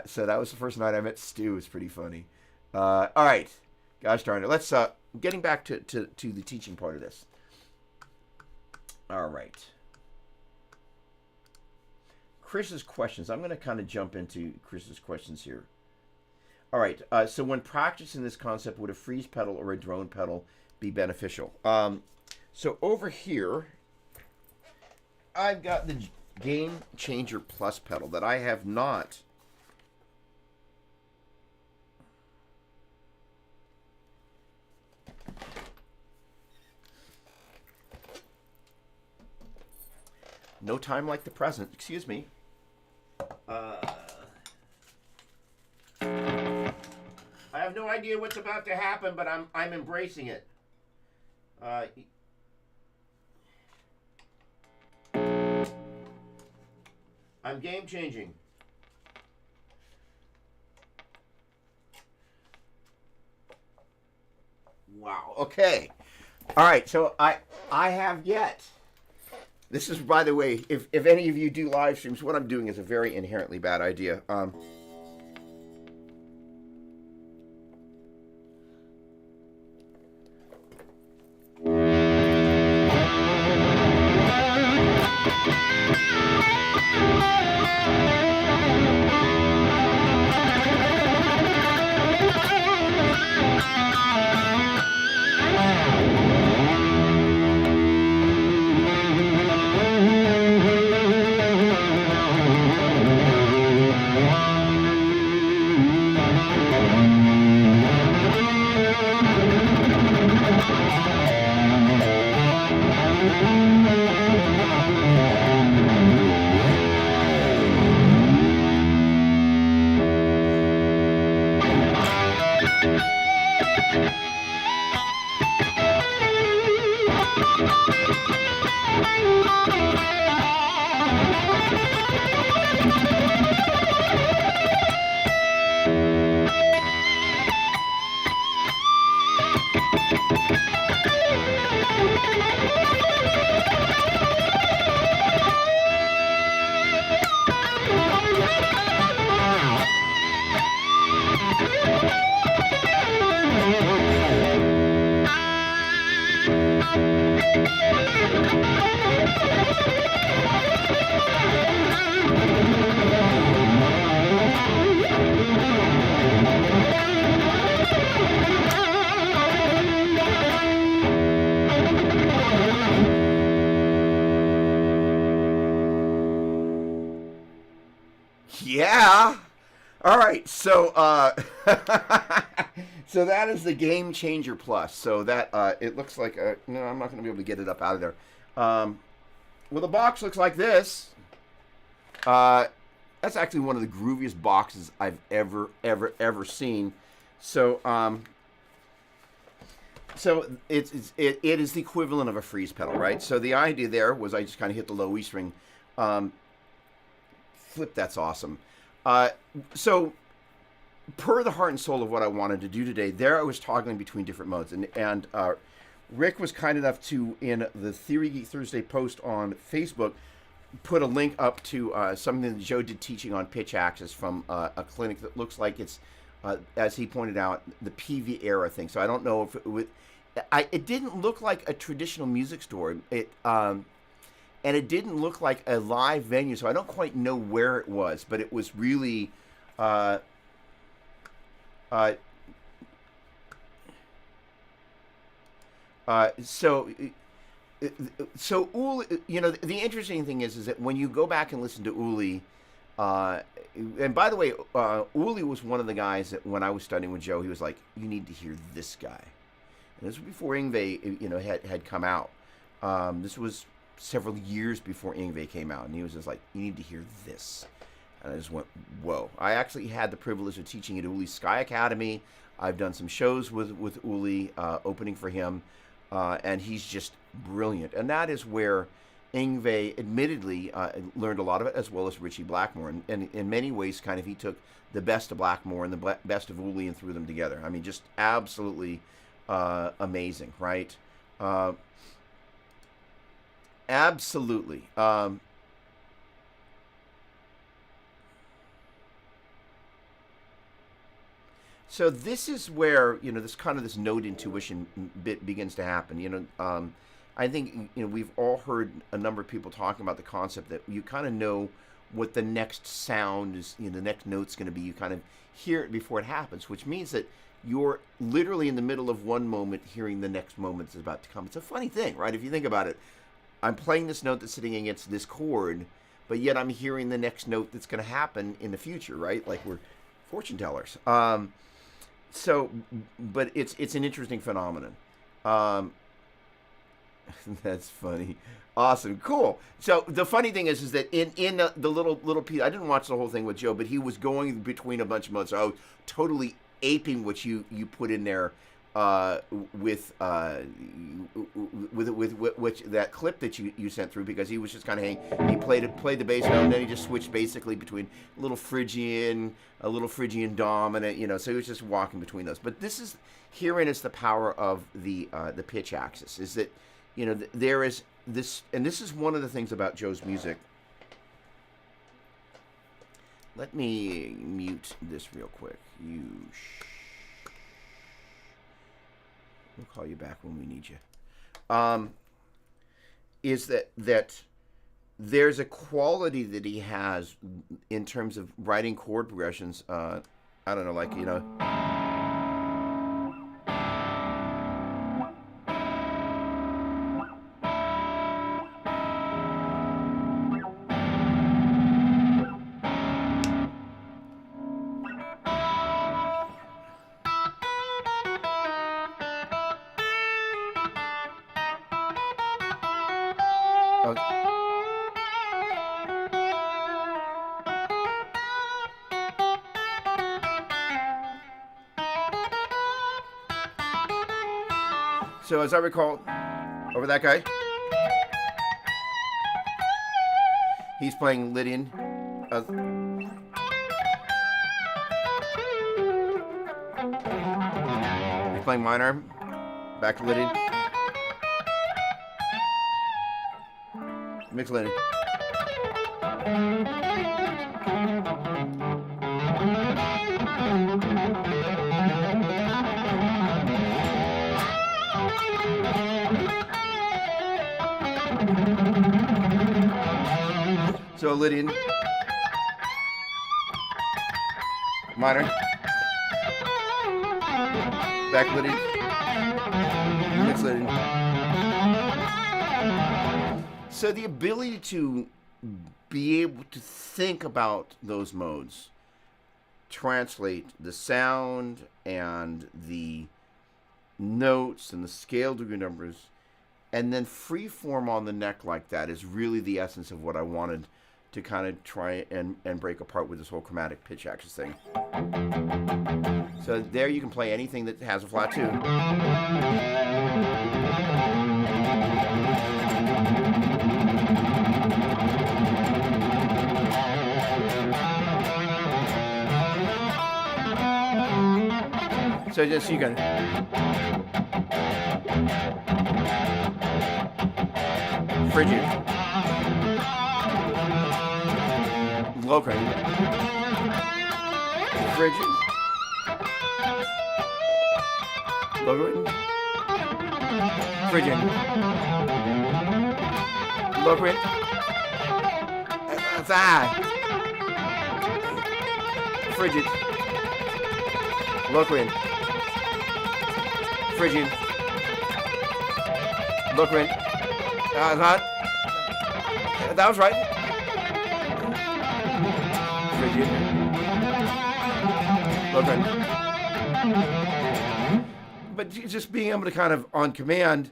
So that was the first night I met Stu. It was pretty funny. All right. Gosh darn it. Let's, getting back to the teaching part of this. All right. Chris's questions. I'm going to kind of jump into Chris's questions here. All right. So when practicing this concept, would a freeze pedal or a drone pedal be beneficial? So over here, I've got the Game Changer Plus pedal that I have not no time like the present. Excuse me. I have no idea what's about to happen, but I'm embracing it. I'm game changing. Wow. Okay. All right. So I have yet. This is, by the way, if any of you do live streams, what I'm doing is a very inherently bad idea. Yeah. All right. So, so that is the Game Changer Plus. So that it looks like no, I'm not going to be able to get it up out of there. Well, the box looks like this. That's actually one of the grooviest boxes I've ever seen. So, so it is the equivalent of a freeze pedal, right? So the idea there was I just kind of hit the low E string. Flip, that's awesome. Uh, so, per the heart and soul of what I wanted to do today, there I was toggling between different modes, and Rick was kind enough to, in the Theory Geek Thursday post on Facebook, put a link up to something that Joe did teaching on pitch axis from a clinic that looks like it's, as he pointed out, the PV era thing. So I don't know if it didn't look like a traditional music store. And it didn't look like a live venue, so I don't quite know where it was, but it was really, so Uli, the interesting thing is that when you go back and listen to Uli, and by the way, Uli was one of the guys that when I was studying with Joe, he was like, you need to hear this guy. And this was before Yngwie, had come out. This was several years before Yngwie came out, and he was just like, you need to hear this. And I just went, whoa. I actually had the privilege of teaching at Uli's Sky Academy. I've done some shows with Uli, opening for him, and he's just brilliant. And that is where Yngwie admittedly learned a lot of it, as well as Ritchie Blackmore. And in many ways, kind of, he took the best of Blackmore and the best of Uli and threw them together. I mean, just absolutely amazing, right? Absolutely. So this is where, this kind of this note intuition bit begins to happen. I think, we've all heard a number of people talking about the concept that you kind of know what the next sound is, the next note's going to be. You kind of hear it before it happens, which means that you're literally in the middle of one moment hearing the next moment is about to come. It's a funny thing, right? If you think about it, I'm playing this note that's sitting against this chord, but yet I'm hearing the next note that's going to happen in the future, right? Like we're fortune tellers. But it's an interesting phenomenon. That's funny. Awesome. Cool. So the funny thing is that in the little piece, I didn't watch the whole thing with Joe, but he was going between a bunch of modes. So I was totally aping what you put in there with that clip that you sent through, because he was just kind of he played the bass note, and then he just switched basically between a little Phrygian dominant, so he was just walking between those. But herein is the power of the pitch axis, is that there is this, and this is one of the things about Joe's music. Let me mute this real quick. We'll call you back when we need you. Is that there's a quality that he has in terms of writing chord progressions. I don't know, like, so as I recall, over that guy, he's playing Lydian. He's playing minor. Back to Lydian. Mixed Lydian. So Lydian, minor, back Lydian, mixed Lydian. So the ability to be able to think about those modes, translate the sound and the notes and the scale degree numbers, and then freeform on the neck like that is really the essence of what I wanted to kind of try and break apart with this whole chromatic pitch axis thing. So there you can play anything that has a flat two. So just you can frigid, local, frigid, local, frigid, local, frigid, local, frigid, local. That was right. Frigid. Okay. But just being able to kind of, on command,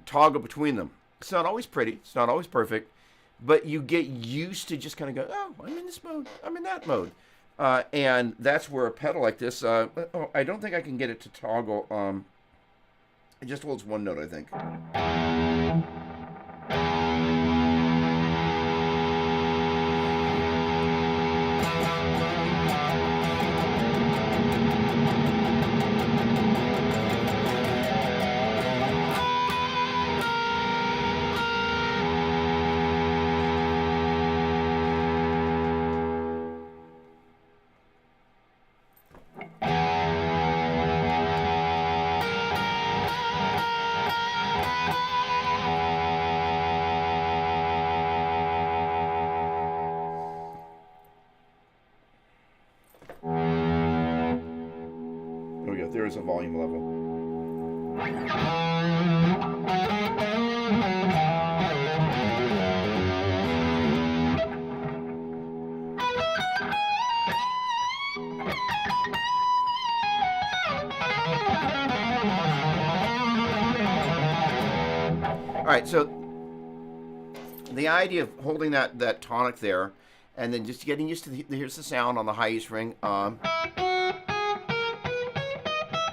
toggle between them. It's not always pretty. It's not always perfect. But you get used to just kind of go, oh, I'm in this mode. I'm in that mode. And that's where a pedal like this, I don't think I can get it to toggle. It just holds one note, I think. There is a volume level. All right, so the idea of holding that tonic there, and then just getting used to here's the sound on the high E string.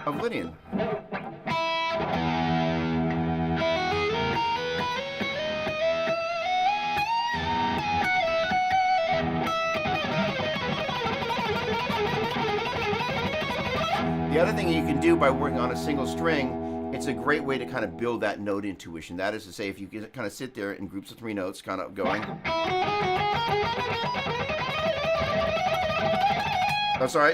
Of Lydian. The other thing you can do by working on a single string, it's a great way to kind of build that note intuition. That is to say, if you can kind of sit there in groups of 3 notes, kind of going. Oh, sorry.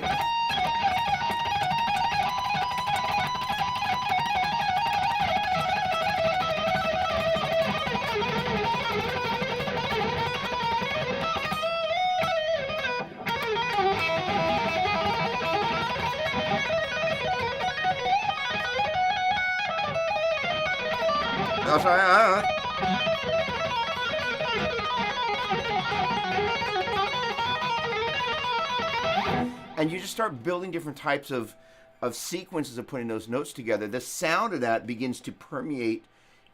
Oh, sorry. And you just start building different types of sequences of putting those notes together. The sound of that begins to permeate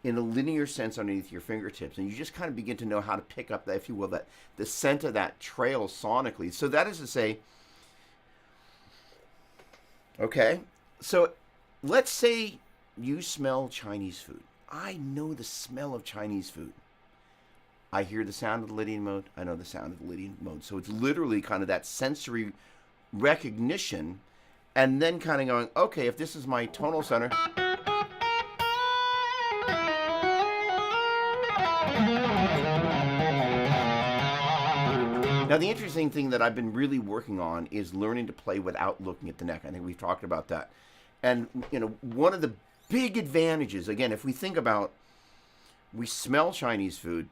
in a linear sense underneath your fingertips, and you just kind of begin to know how to pick up that, if you will, that the scent of that trail sonically. So that is to say, okay, so let's say you smell Chinese food. I know the smell of Chinese food. I hear the sound of the Lydian mode. I know the sound of the Lydian mode. So it's literally kind of that sensory recognition, and then kind of going, okay, if this is my tonal center. Now, the interesting thing that I've been really working on is learning to play without looking at the neck. I think we've talked about that. And, one of the big advantages, again, if we think about, we smell Chinese food,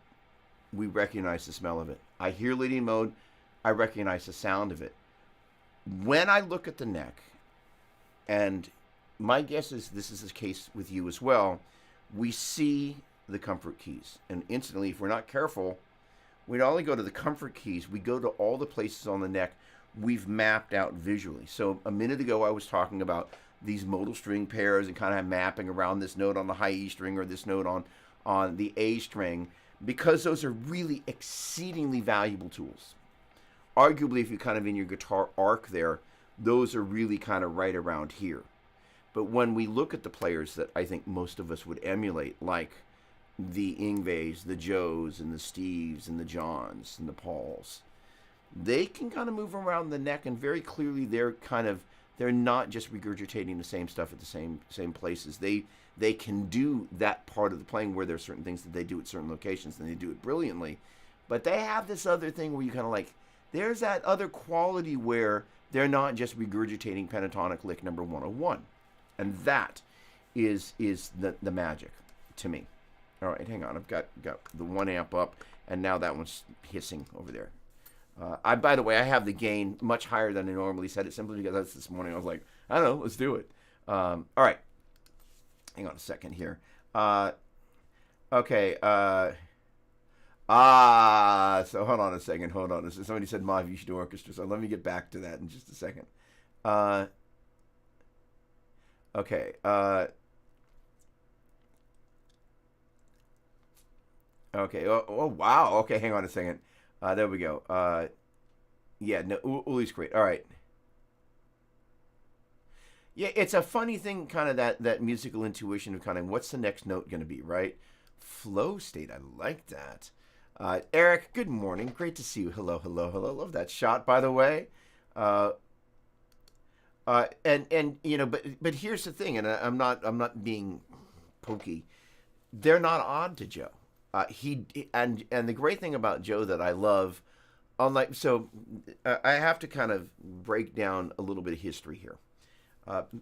we recognize the smell of it. I hear Lydian mode, I recognize the sound of it. When I look at the neck, and my guess is this is the case with you as well, we see the comfort keys. And instantly, if we're not careful, we not only go to the comfort keys, we go to all the places on the neck we've mapped out visually. So a minute ago, I was talking about these modal string pairs and kind of mapping around this note on the high E string or this note on the A string, because those are really exceedingly valuable tools. Arguably, if you're kind of in your guitar arc there, those are really kind of right around here. But when we look at the players that I think most of us would emulate, like the Yngwies, the Joes, and the Steves, and the Johns, and the Pauls, they can kind of move around the neck, and very clearly they're kind of they're not just regurgitating the same stuff at the same places. They can do that part of the playing where there's certain things that they do at certain locations and they do it brilliantly. But they have this other thing where you kind of like, there's that other quality where they're not just regurgitating pentatonic lick number 101. And that is the magic to me. All right, hang on. I've got the 1 amp up, and now that one's hissing over there. By the way, I have the gain much higher than I normally set it, simply because that's this morning. I was like, I don't know, let's do it. All right. Hang on a second here. Okay. So hold on a second. Somebody said Mahavishnu Orchestra, so let me get back to that in just a second. Okay. Okay. Oh, wow. Okay, hang on a second. There we go. Yeah, no, Uli's great. All right. Yeah, it's a funny thing, kind of that musical intuition of kind of what's the next note going to be, right? Flow state. I like that. Eric, good morning. Great to see you. Hello. Love that shot, by the way. And you know, but here's the thing, and I'm not being pokey. They're not odd to Joe. And the great thing about Joe that I love, I have to kind of break down a little bit of history here.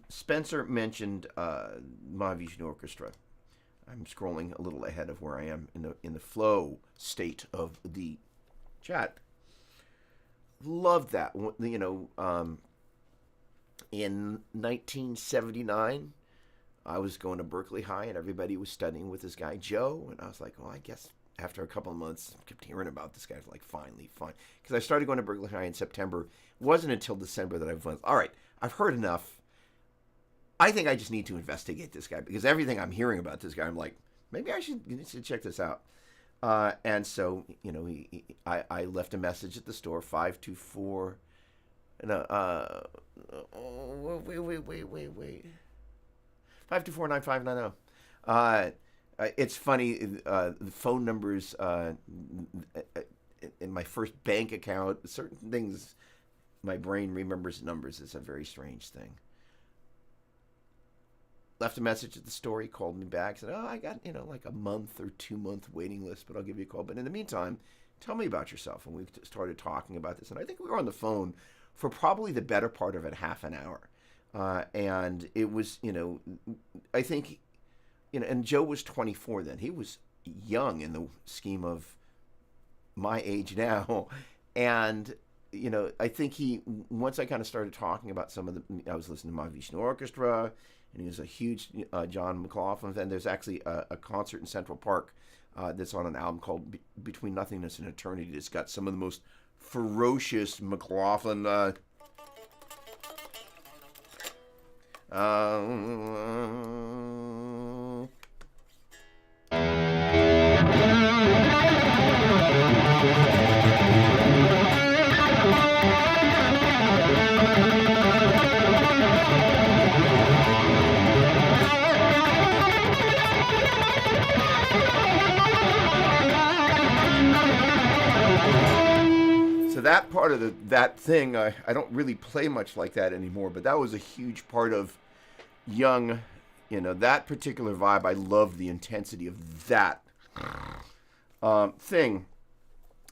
Spencer mentioned Mahavishnu Orchestra. I'm scrolling a little ahead of where I am in the flow state of the chat. Loved that. You know, in 1979, I was going to Berkeley High, and everybody was studying with this guy Joe, and I was like, well, I guess after a couple of months, I kept hearing about this guy. I was like, finally, fine, because I started going to Berkeley High in September. It wasn't until December that I went, all right, I've heard enough. I think I just need to investigate this guy, because everything I'm hearing about this guy, I'm like, maybe I should check this out. And so, you know, I left a message at the store, 524. No, wait. 524-9590. It's funny, the phone numbers in my first bank account, certain things, my brain remembers numbers. It's a very strange thing. Left a message at the store. He called me back. Said, oh, I got, like a month or 2 month waiting list, but I'll give you a call. But in the meantime, tell me about yourself. And we started talking about this. And I think we were on the phone for probably the better part of it, half an hour. And it was, I think, and Joe was 24 then. He was young in the scheme of my age now. And, I think once I kind of started talking about some of I was listening to Mahavishnu Orchestra, and he was a huge John McLaughlin fan. There's actually a concert in Central Park that's on an album called Between Nothingness and Eternity. It's got some of the most ferocious McLaughlin that part of that thing, I don't really play much like that anymore, but that was a huge part of young, that particular vibe. I love the intensity of that thing.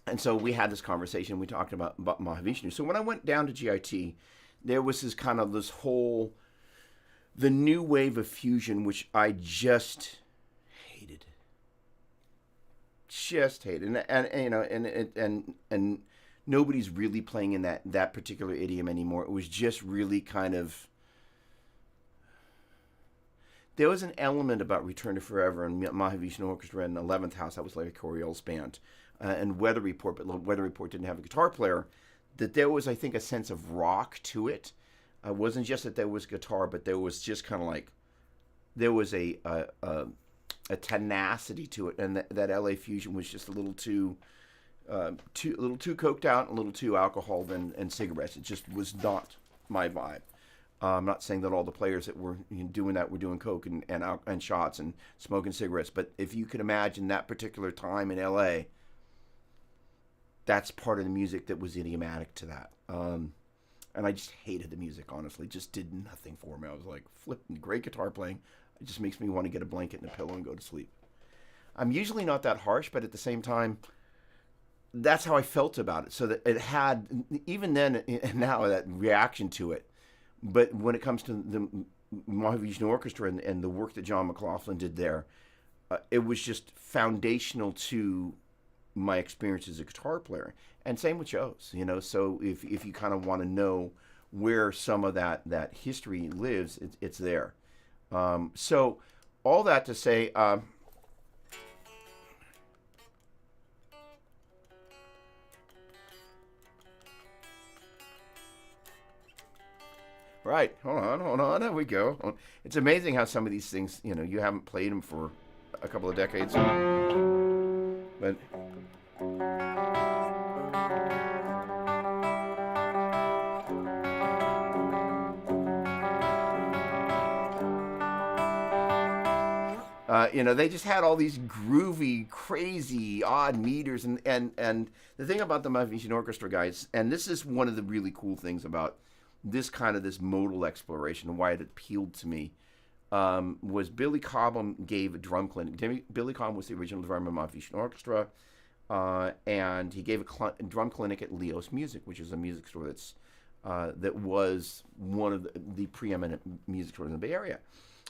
And so we had this conversation. We talked about Mahavishnu. So when I went down to GIT, there was this whole, the new wave of fusion, which I just hated. And nobody's really playing in that particular idiom anymore. It was just really kind of, there was an element about Return to Forever and Mahavishnu Orchestra and 11th House. That was Larry Coryell's band, and Weather Report, but Weather Report didn't have a guitar player. That there was, I think, a sense of rock to it. It wasn't just that there was guitar, but there was just kind of like, there was a tenacity to it, and that LA fusion was just a little too coked out, a little too alcohol and cigarettes. It just was not my vibe. I'm not saying that all the players that were doing that were doing coke and shots and smoking cigarettes, but if you could imagine that particular time in LA, that's part of the music that was idiomatic to that. And I just hated the music, honestly. It just did nothing for me. I was like, flipping, great guitar playing. It just makes me want to get a blanket and a pillow and go to sleep. I'm usually not that harsh, but at the same time, that's how I felt about it. So that it had, even then and now, that reaction to it. But when it comes to the Mahavishnu Orchestra and the work that John McLaughlin did there, it was just foundational to my experience as a guitar player. And same with Joe's, you know. So if you kind of want to know where some of that history lives, it's there. So all that to say, right, hold on, there we go. It's amazing how some of these things, you know, you haven't played them for a couple of decades, but you know, they just had all these groovy, crazy, odd meters, and the thing about the Mahavishnu Orchestra guys, and this is one of the really cool things about this modal exploration and why it appealed to me, was Billy Cobham gave a drum clinic. Billy Cobham was the original drummer of Mahavishnu Orchestra, and he gave a drum clinic at Leo's Music, which is a music store that was one of the preeminent music stores in the Bay Area.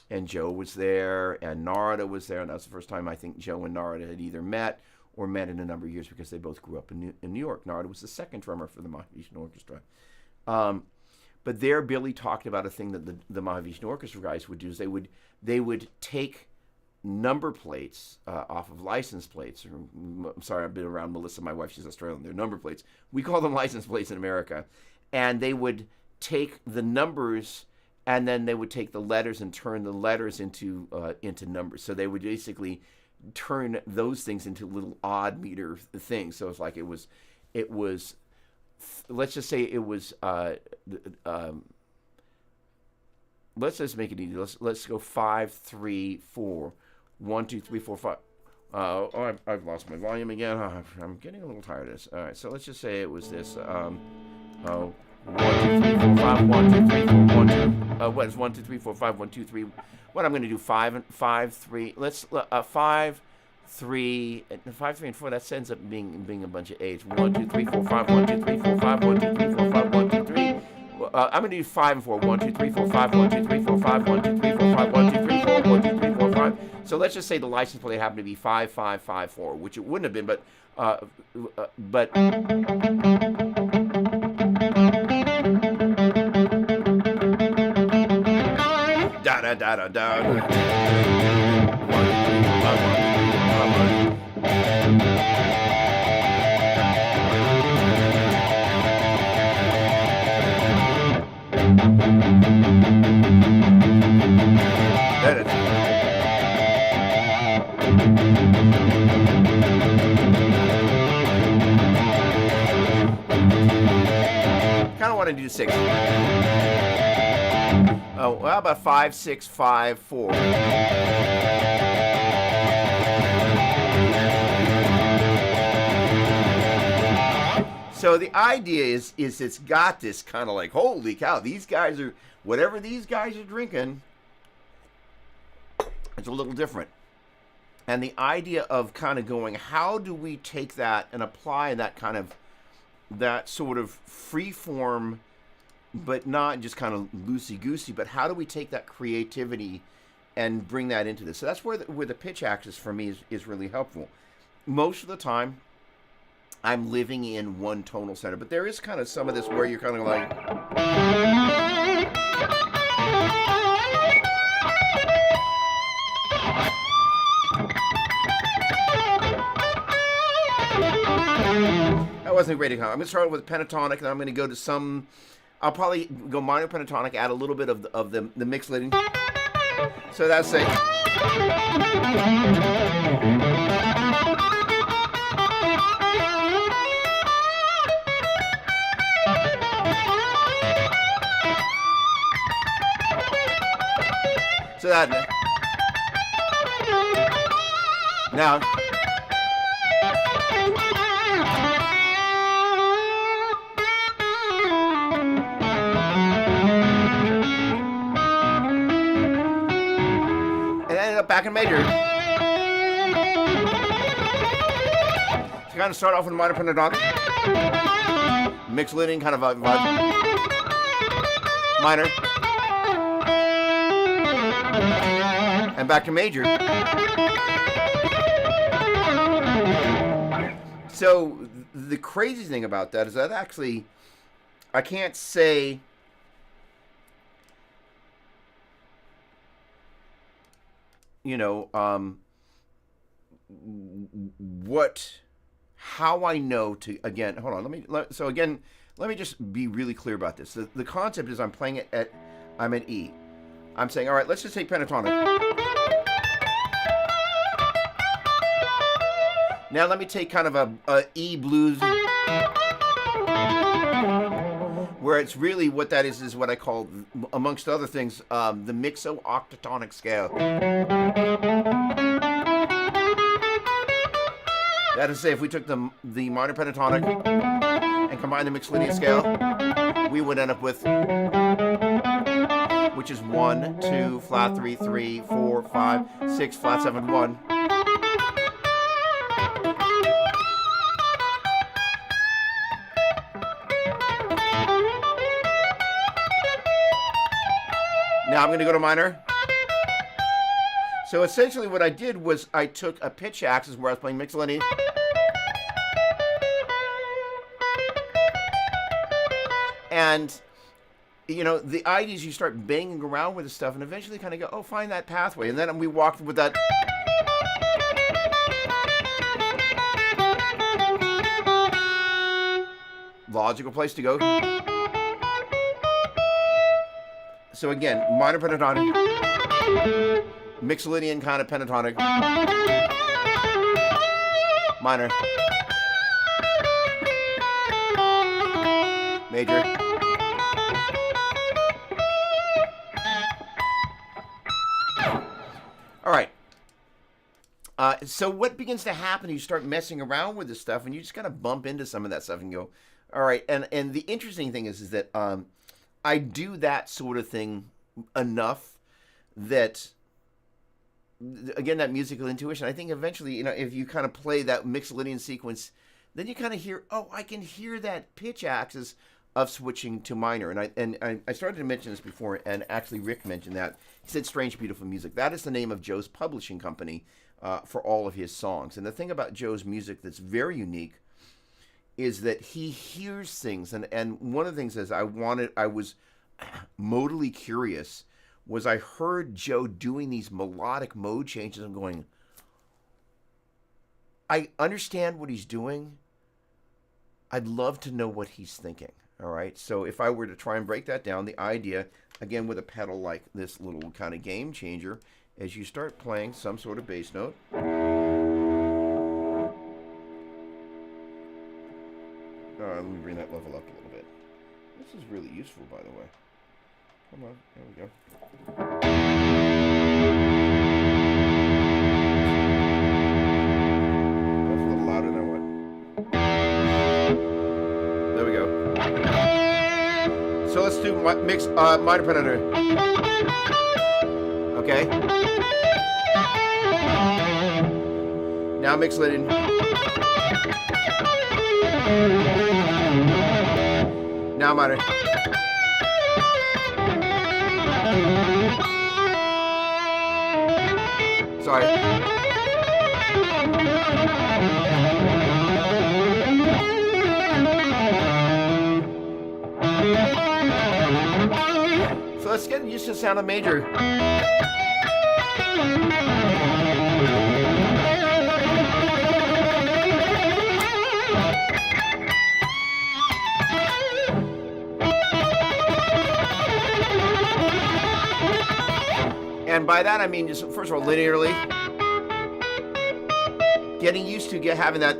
And Joe was there, and Narada was there, and that was the first time I think Joe and Narada had either met or met in a number of years, because they both grew up in New York. Narada was the second drummer for the Mahavishnu Orchestra. But there, Billy talked about a thing that the Mahavishnu Orchestra guys would do, is they would take number plates off of license plates. I'm sorry, I've been around Melissa, my wife, she's Australian. They're number plates. We call them license plates in America. And they would take the numbers, and then they would take the letters and turn the letters into numbers. So they would basically turn those things into little odd meter things. So it's like it was. Let's just say it was. Let's just make it easy. Let's go 5, 3, 4, 1, 2, 3, 4, 5. I've lost my volume again. I'm getting a little tired of this. All right, so let's just say it was this. 1, 2, 3, 4, 5, 1, 2, 3, 4, 1, 2. What is 1, 2, 3, 4, 5, 1, 2, 3? What I'm going to do, 5, 3. Let's 5, 3, 5, 3, and 4. That ends up being a bunch of 8s. 1, 2, 3, 4, 5, 1, 2, 3, 4, 5, 1, 2, 3, 4, 5, 1, 2, 3. I'm going to do 5 and 4. 1, 2, 3, 4, 5, 1, 2, 3, 4, 5, 1, 2, 3, 4, 5, 1, 2, 3, 4, 1, 2, 3, 4, 5. So let's just say the license plate happened to be 5, 5, 5, 4, which it wouldn't have been, but da da da da. 1, 2, 3, 4, 5, 1, 2, 3, 4, 5, 1. Kind of want to do 6. Oh, well, how about 5, 6, 5, 4? So the idea is it's got this kind of like, holy cow, these guys are, whatever these guys are drinking, it's a little different. And the idea of kind of going, how do we take that and apply that kind of, that sort of free form, but not just kind of loosey-goosey, but how do we take that creativity and bring that into this? So that's where the pitch axis for me is really helpful. Most of the time, I'm living in one tonal center, but there is kind of some of this where you're kind of like... That wasn't a great example. I'm going to start with pentatonic, and I'm going to go to some... I'll probably go minor pentatonic, add a little bit of the mixed leading. So that's a... So that... Now... up back in major. So kind of start off with minor pentatonic. Mixolydian kind of vibe. Minor. And back to major. So the crazy thing about that is that actually I can't say how I know to, again, hold on, let me just be really clear about this. The concept is I'm playing it I'm at E. I'm saying, all right, let's just take pentatonic. Now let me take kind of a E blues, where it's really what that is what I call, amongst other things, the mixo-octatonic scale. That is to say, if we took the minor pentatonic and combined the Mixolydian scale, we would end up with, which is 1, 2, flat 3, 3, 4, 5, 6, flat 7, 1. Now I'm going to go to minor. So essentially what I did was I took a pitch axis where I was playing Mixolydian. And, the idea is you start banging around with this stuff and eventually kind of go, oh, find that pathway. And then we walked with that. Logical place to go. So again, minor pentatonic, Mixolydian kind of pentatonic, minor, major, all right. So what begins to happen, you start messing around with this stuff and you just kind of bump into some of that stuff and go, all right. And the interesting thing is that I do that sort of thing enough that, again, that musical intuition, I think eventually, if you kind of play that Mixolydian sequence, then you kind of hear, oh, I can hear that pitch axis of switching to minor. And I started to mention this before, and actually Rick mentioned that. He said Strange Beautiful Music. That is the name of Joe's publishing company for all of his songs. And the thing about Joe's music that's very unique is that he hears things, and one of the things is I was modally curious, was I heard Joe doing these melodic mode changes and going, I understand what he's doing. I'd love to know what he's thinking. All right. So if I were to try and break that down, the idea, again, with a pedal like this little kind of game changer, as you start playing some sort of bass note, let me bring that level up a little bit. This is really useful, by the way. Come on, there we go. That's a little louder than I want. There we go. So let's do minor pentatonic. Okay. Now Mixolydian. Now minor. Sorry. So let's get used to the sound of major. And by that I mean just, first of all, linearly. Getting used to having that.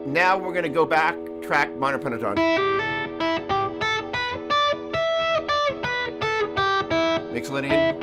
Now we're going to go back, track minor pentatonic. Mixolydian.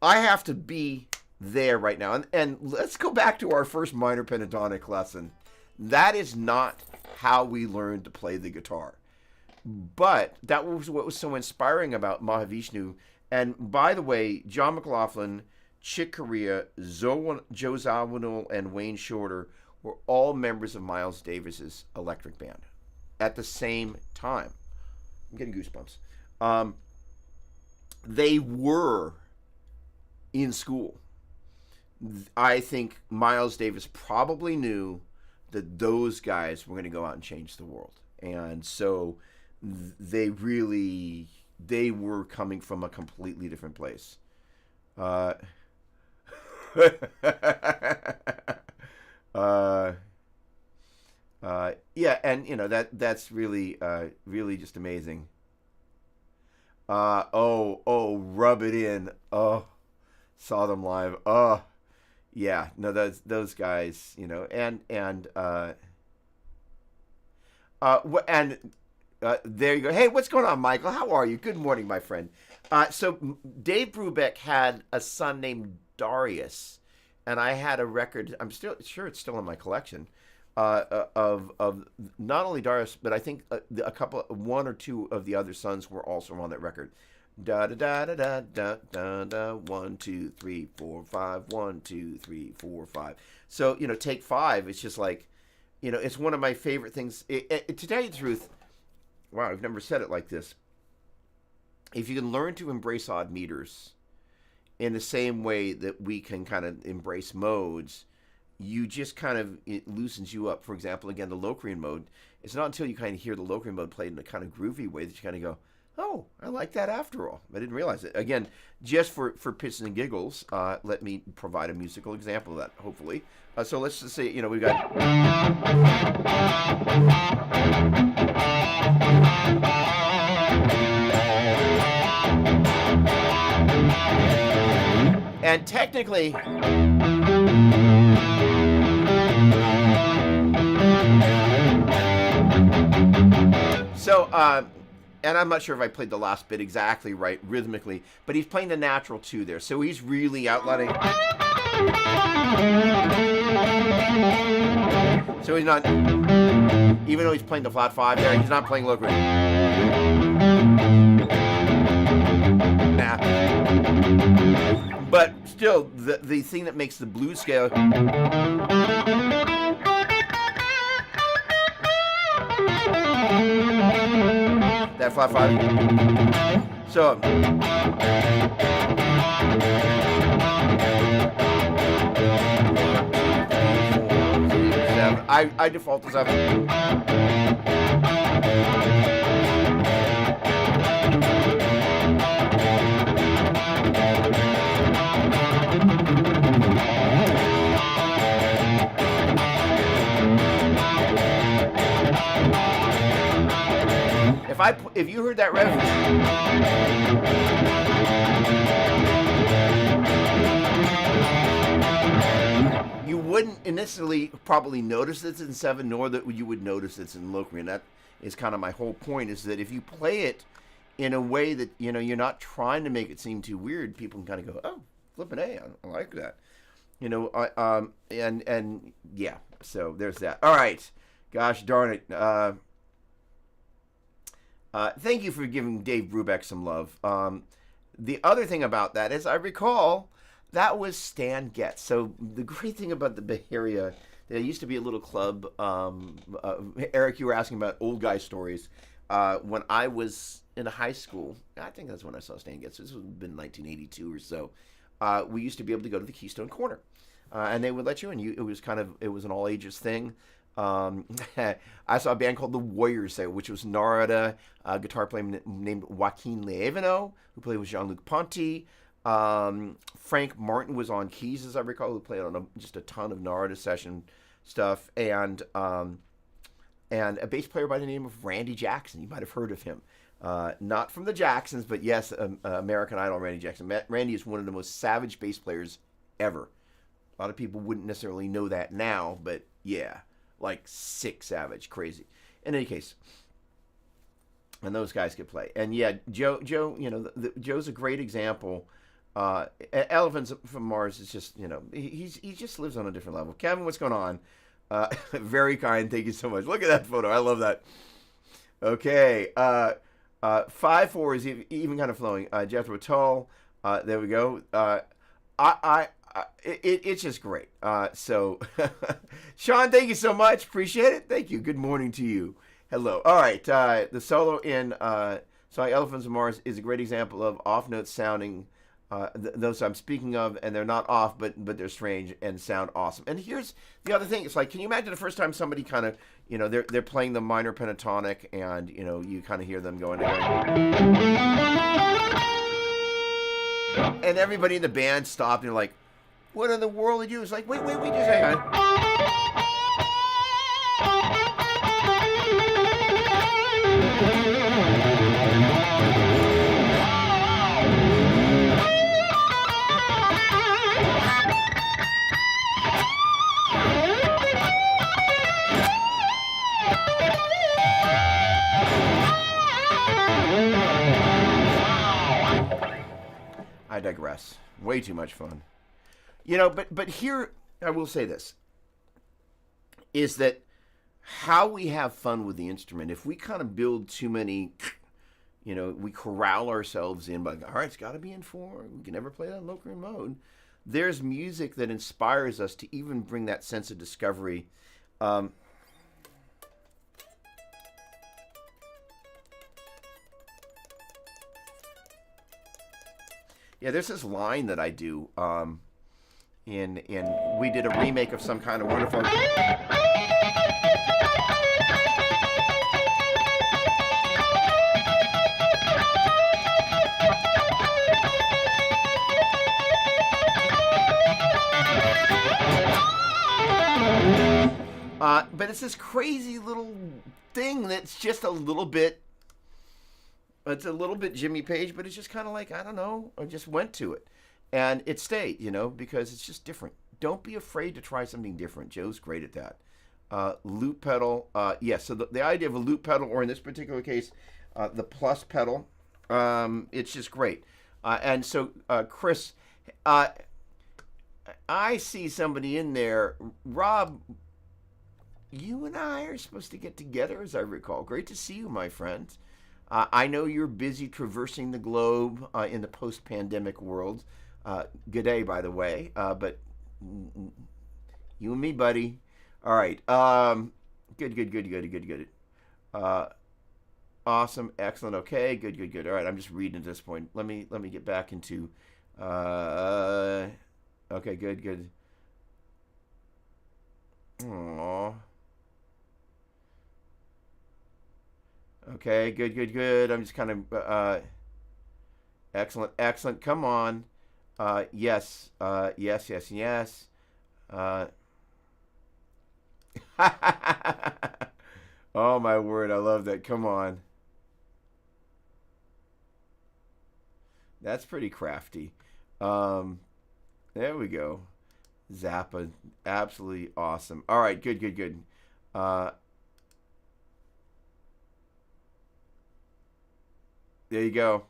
I have to be there right now. And let's go back to our first minor pentatonic lesson. That is not how we learned to play the guitar. But that was what was so inspiring about Mahavishnu. And by the way, John McLaughlin, Chick Corea, Joe Zawinul, and Wayne Shorter were all members of Miles Davis's electric band at the same time. I'm getting goosebumps. They were in school. I think Miles Davis probably knew that those guys were going to go out and change the world. And so they were coming from a completely different place. Yeah, and that's really really just amazing. Rub it in. Oh, saw them live. Oh, yeah. No, those guys, and there you go. Hey, what's going on, Michael? How are you? Good morning, my friend. So Dave Brubeck had a son named Darius, and I had a record. I'm still sure it's still in my collection. Of not only Darius, but I think one or two of the other sons were also on that record. Da da da da da da da 1 2 3 4 5 1 2 3 4 5. So take 5. It's just like, it's one of my favorite things. To tell you the truth, wow, I've never said it like this. If you can learn to embrace odd meters in the same way that we can kind of embrace modes, you just it loosens you up. For example, again, the Locrian mode, it's not until you kind of hear the Locrian mode played in a kind of groovy way that you kind of go, oh, I like that after all. I didn't realize it. Again, just for pits and giggles, let me provide a musical example of that, hopefully. So let's just say, we've got... And technically... So, and I'm not sure if I played the last bit exactly right rhythmically, but he's playing the natural 2 there. So he's really outlining. So he's not, even though he's playing the flat 5 there, he's not playing low grade. Nah. But still, the thing that makes the blues scale... That flat 5. So I default to 7. If you heard that riff, you wouldn't initially probably notice it's in 7, nor that you would notice it's in Locrian. That is kind of my whole point, is that if you play it in a way that, you're not trying to make it seem too weird, people can kind of go, oh, flippin' A, I like that. And yeah, so there's that. All right. Gosh darn it. Thank you for giving Dave Brubeck some love. The other thing about that is, I recall, that was Stan Getz. So the great thing about the Bay Area, there used to be a little club. Eric, you were asking about old guy stories. When I was in high school, I think that's when I saw Stan Getz. This would have been 1982 or so. We used to be able to go to the Keystone Corner, and they would let you in. It was an all ages thing. I saw a band called the Warriors there, which was Narada, a guitar player named Joaquin Leavino, who played with Jean-Luc Ponty. Frank Martin was on keys, as I recall, who played on just a ton of Narada session stuff, and a bass player by the name of Randy Jackson. You might have heard of him. Not from the Jacksons, but yes, American Idol Randy Jackson. Randy is one of the most savage bass players ever. A lot of people wouldn't necessarily know that now, but yeah. Like sick savage, crazy. In any case, and those guys could play. And yeah, Joe, Joe's a great example Elephants from Mars is just, he just lives on a different level. Kevin, what's going on? Very kind. Thank you so much. Look at that photo. I love that. Okay. 5-4 is even kind of flowing. Jethro Tull. There we go. It's just great. So, Sean, thank you so much. Appreciate it. Thank you. Good morning to you. Hello. All right. The solo in Song Elephants of Mars is a great example of off-note sounding. Those I'm speaking of, and they're not off, but they're strange and sound awesome. And here's the other thing: it's like, can you imagine the first time somebody kind of, they're playing the minor pentatonic, and you kind of hear them going, and everybody in the band stopped, and you're like, "What in the world did you?" It's like, wait, just hang on. I digress. Way too much fun. But here, I will say this, is that how we have fun with the instrument, if we kind of build too many, we corral ourselves in, but all right, it's got to be in 4. We can never play that in local mode. There's music that inspires us to even bring that sense of discovery. Yeah, there's this line that I do. In we did a remake of some kind of wonderful. But it's this crazy little thing that's just a little bit. It's a little bit Jimmy Page, but it's just kind of like, I don't know, I just went to it. And it stayed, because it's just different. Don't be afraid to try something different. Joe's great at that. Loop pedal, yes, so the idea of a loop pedal, or in this particular case, the plus pedal, it's just great. And so, Chris, I see somebody in there. Rob, you and I are supposed to get together, as I recall. Great to see you, my friend. I know you're busy traversing the globe in the post-pandemic world. Good day, by the way. But you and me, buddy. All right. Good. Awesome. Excellent. Okay. Good. All right. I'm just reading at this point. Let me get back into. Okay. Good. Aww. Okay, good. I'm just kind of, excellent. Come on. Yes. Oh, my word. I love that. Come on. That's pretty crafty. There we go. Zappa. Absolutely awesome. All right, good. There you go.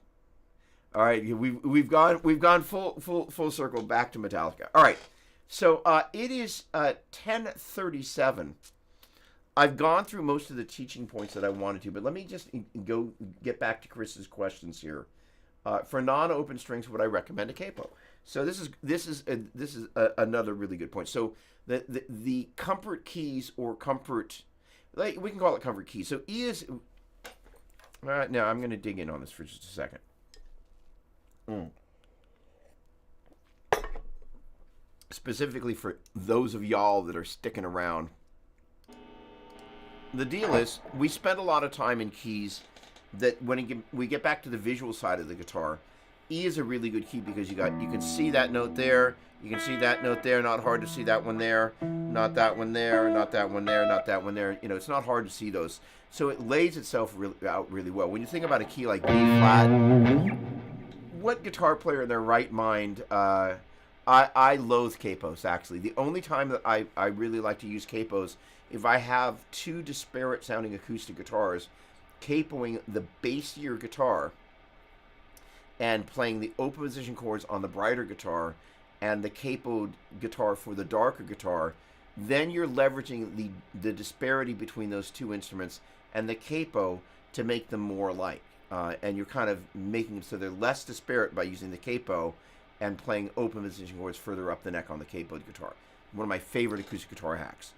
All right, we've gone full circle back to Metallica. All right, so it is 10:37. I've gone through most of the teaching points that I wanted to, but let me just go get back to Chris's questions here. For non-open strings, would I recommend a capo? So this is another really good point. So the comfort keys, or comfort, like we can call it comfort keys. So E is. All right, now I'm going to dig in on this for just a second. Specifically for those of y'all that are sticking around. The deal is, we spend a lot of time in keys that when we get back to the visual side of the guitar, E is a really good key because you can see that note there, you can see that note there, not hard to see that one there, not that one there, not that one there, not that one there. It's not hard to see those. So it lays itself out really well. When you think about a key like B flat, what guitar player in their right mind, I loathe capos, actually. The only time that I really like to use capos, if I have two disparate sounding acoustic guitars, capoing the bassier guitar and playing the open position chords on the brighter guitar and the capoed guitar for the darker guitar, then you're leveraging the disparity between those two instruments and the capo to make them more alike. And you're kind of making them so they're less disparate by using the capo and playing open position chords further up the neck on the capoed guitar. One of my favorite acoustic guitar hacks.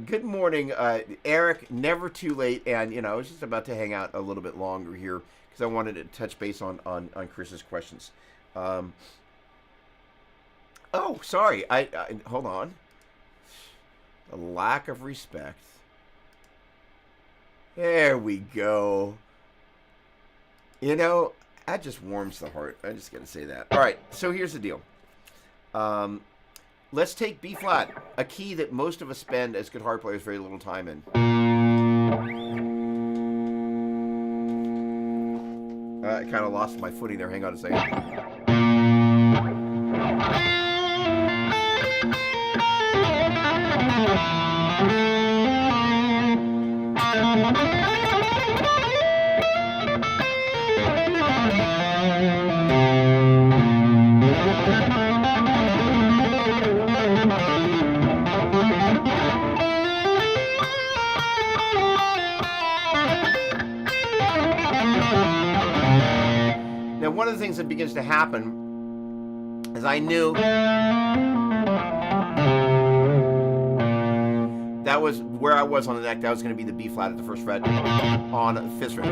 Good morning, Eric. Never too late. And, I was just about to hang out a little bit longer here because I wanted to touch base on Chris's questions. Oh, sorry. I hold on. A lack of respect. There we go. That just warms the heart. I just got to say that. All right, so here's the deal. Let's take B flat, a key that most of us spend as guitar players very little time in. I kind of lost my footing there. Hang on a second. Now, one of the things that begins to happen is I knew that was where I was on the neck. That was going to be the B flat at the first fret on the fifth fret.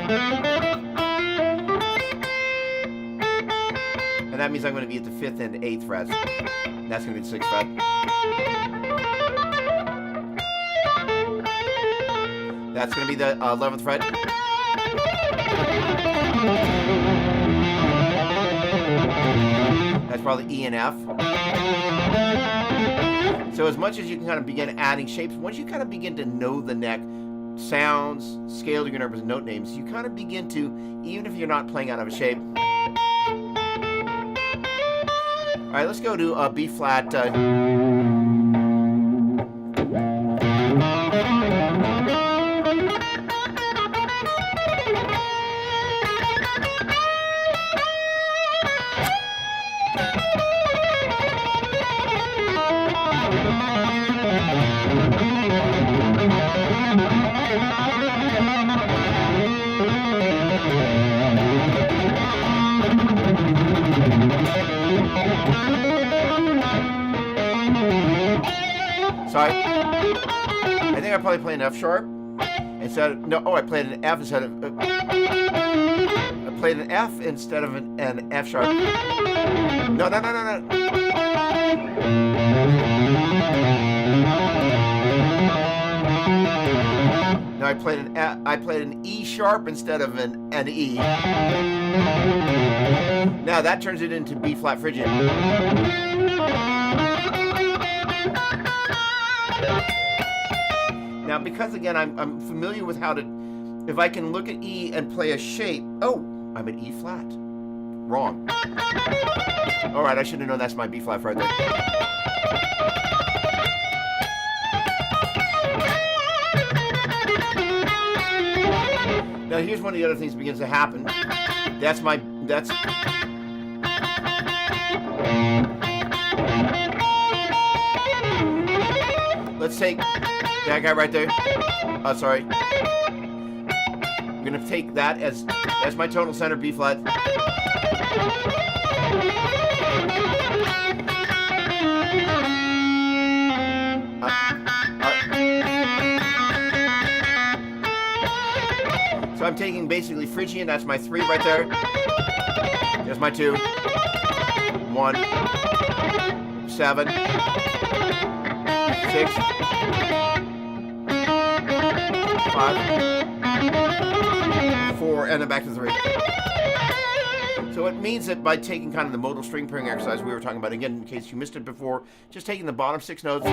And that means I'm going to be at the fifth and eighth frets. And that's going to be the sixth fret. That's going to be the 11th fret. That's probably E and F. So as much as you can kind of begin adding shapes, once you kind of begin to know the neck, sounds, scale degree numbers, and note names, you kind of begin to, even if you're not playing out of a shape. All right, let's go to B flat. Sorry. I think I probably played an F sharp instead of, no, I played an F instead of, I played an F instead of an F sharp. No. No, I played an E sharp instead of an E. Now that turns it into B flat Phrygian. Now, because again, I'm familiar with how to, if I can look at E and play a shape, oh, I'm at E flat. Wrong. All right, I should have known that's my B flat right there. Now, here's one of the other things that begins to happen. Let's take that guy right there. Sorry. I'm gonna take that as my tonal center, B flat. So I'm taking basically Phrygian. That's my 3 right there. There's my 2. 1, 7, 6, 5, 4, and then back to 3. So it means that by taking kind of the modal string pairing exercise we were talking about, again, in case you missed it before, just taking the bottom 6 notes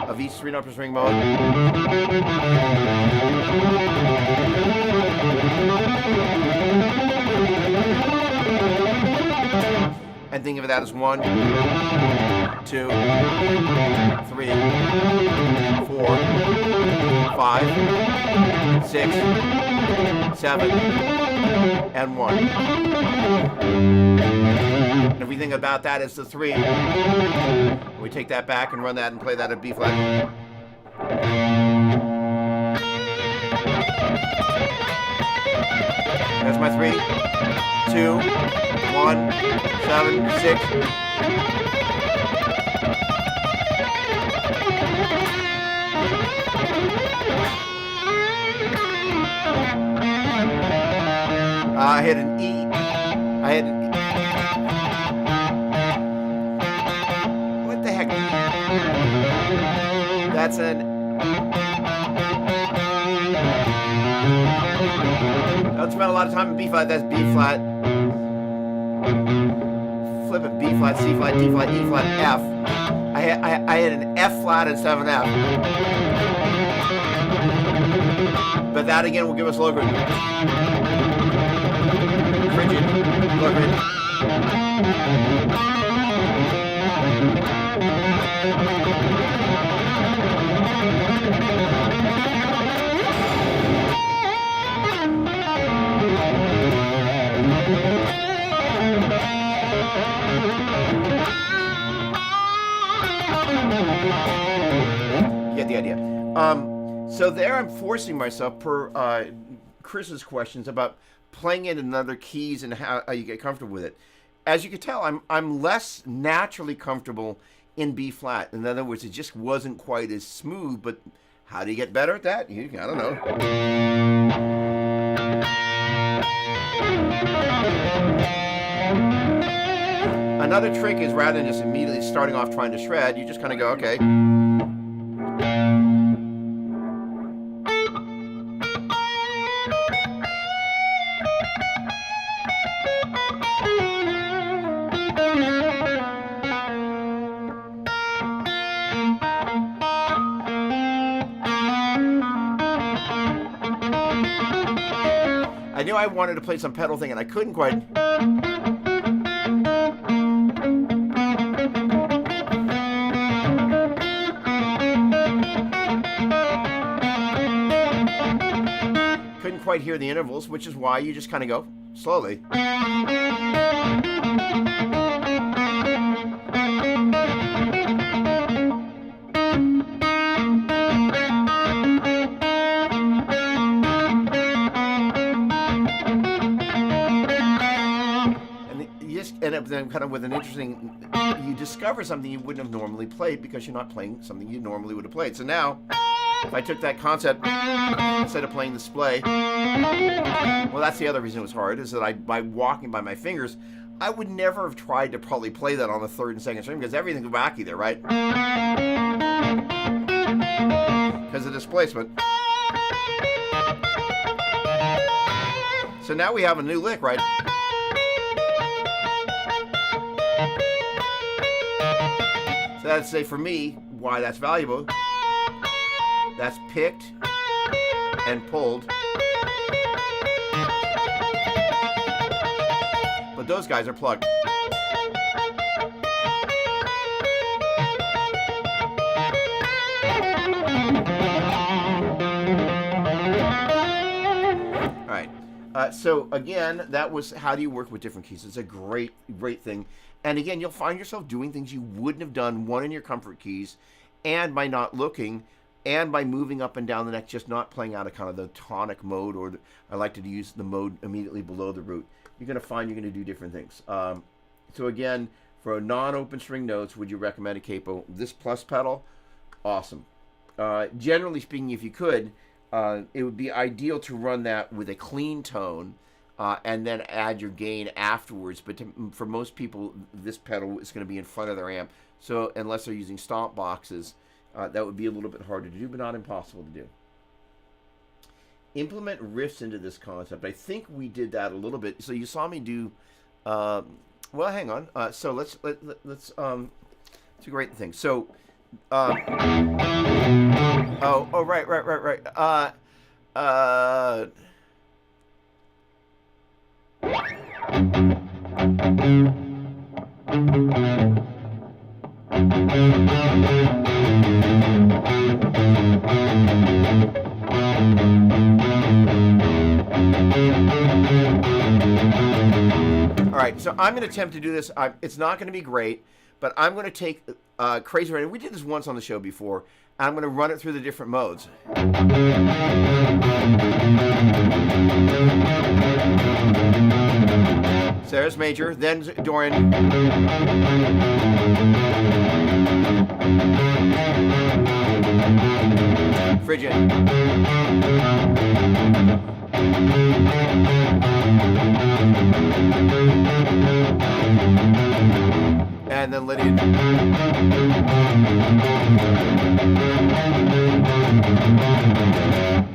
of each 3-note per string mode, and and think of that as 1, 2, 3, 4, 5, 6, 7, and 1. And if we think about that as the 3, we take that back and run that and play that at B flat. That's my 3, 2, 1, 7, 6. I hit an E. I hit an E. What the heck? That's an... Don't spend a lot of time in B flat. That's B flat. Flip it. B flat, C flat, D flat, E flat, F. I hit an F flat instead of an F. But that again will give us low grade. Frigid, low grade. You get the idea. So there I'm forcing myself, per Chris's questions about playing it in other keys and how you get comfortable with it. As you can tell, I'm less naturally comfortable in B flat. In other words, it just wasn't quite as smooth, but how do you get better at that? I don't know. Another trick is, rather than just immediately starting off trying to shred, you just kind of go, okay. I knew I wanted to play some pedal thing and I couldn't quite. Couldn't quite hear the intervals, which is why you just kind of go slowly. End up then kind of with an interesting, you discover something you wouldn't have normally played because you're not playing something you normally would have played. So now, if I took that concept, instead of playing the splay, well, that's the other reason it was hard, is that by walking by my fingers, I would never have tried to probably play that on the third and second string because everything's wacky there, right? Because of displacement. So now we have a new lick, right? So that's, say, for me, why that's valuable. That's picked and pulled. But those guys are plugged. All right. So again, that was how do you work with different keys. It's a great, great thing. And again, you'll find yourself doing things you wouldn't have done, one, in your comfort keys, and by not looking, and by moving up and down the neck, just not playing out of kind of the tonic mode, or I like to use the mode immediately below the root. You're going to find you're going to do different things. So again, for non-open string notes, would you recommend a capo? This plus pedal, awesome. Generally speaking, if you could, it would be ideal to run that with a clean tone, and then add your gain afterwards. But for most people, this pedal is going to be in front of their amp. So unless they're using stomp boxes, that would be a little bit harder to do, but not impossible to do. Implement riffs into this concept. I think we did that a little bit. So you saw me do. Well, hang on. So let's it's a great thing. So. Right. All right, so I'm going to attempt to do this. It's not going to be great, but I'm going to take Crazy Radio. We did this once on the show before. And I'm going to run it through the different modes. So there's major, then Dorian. Phrygian. And then Lydian.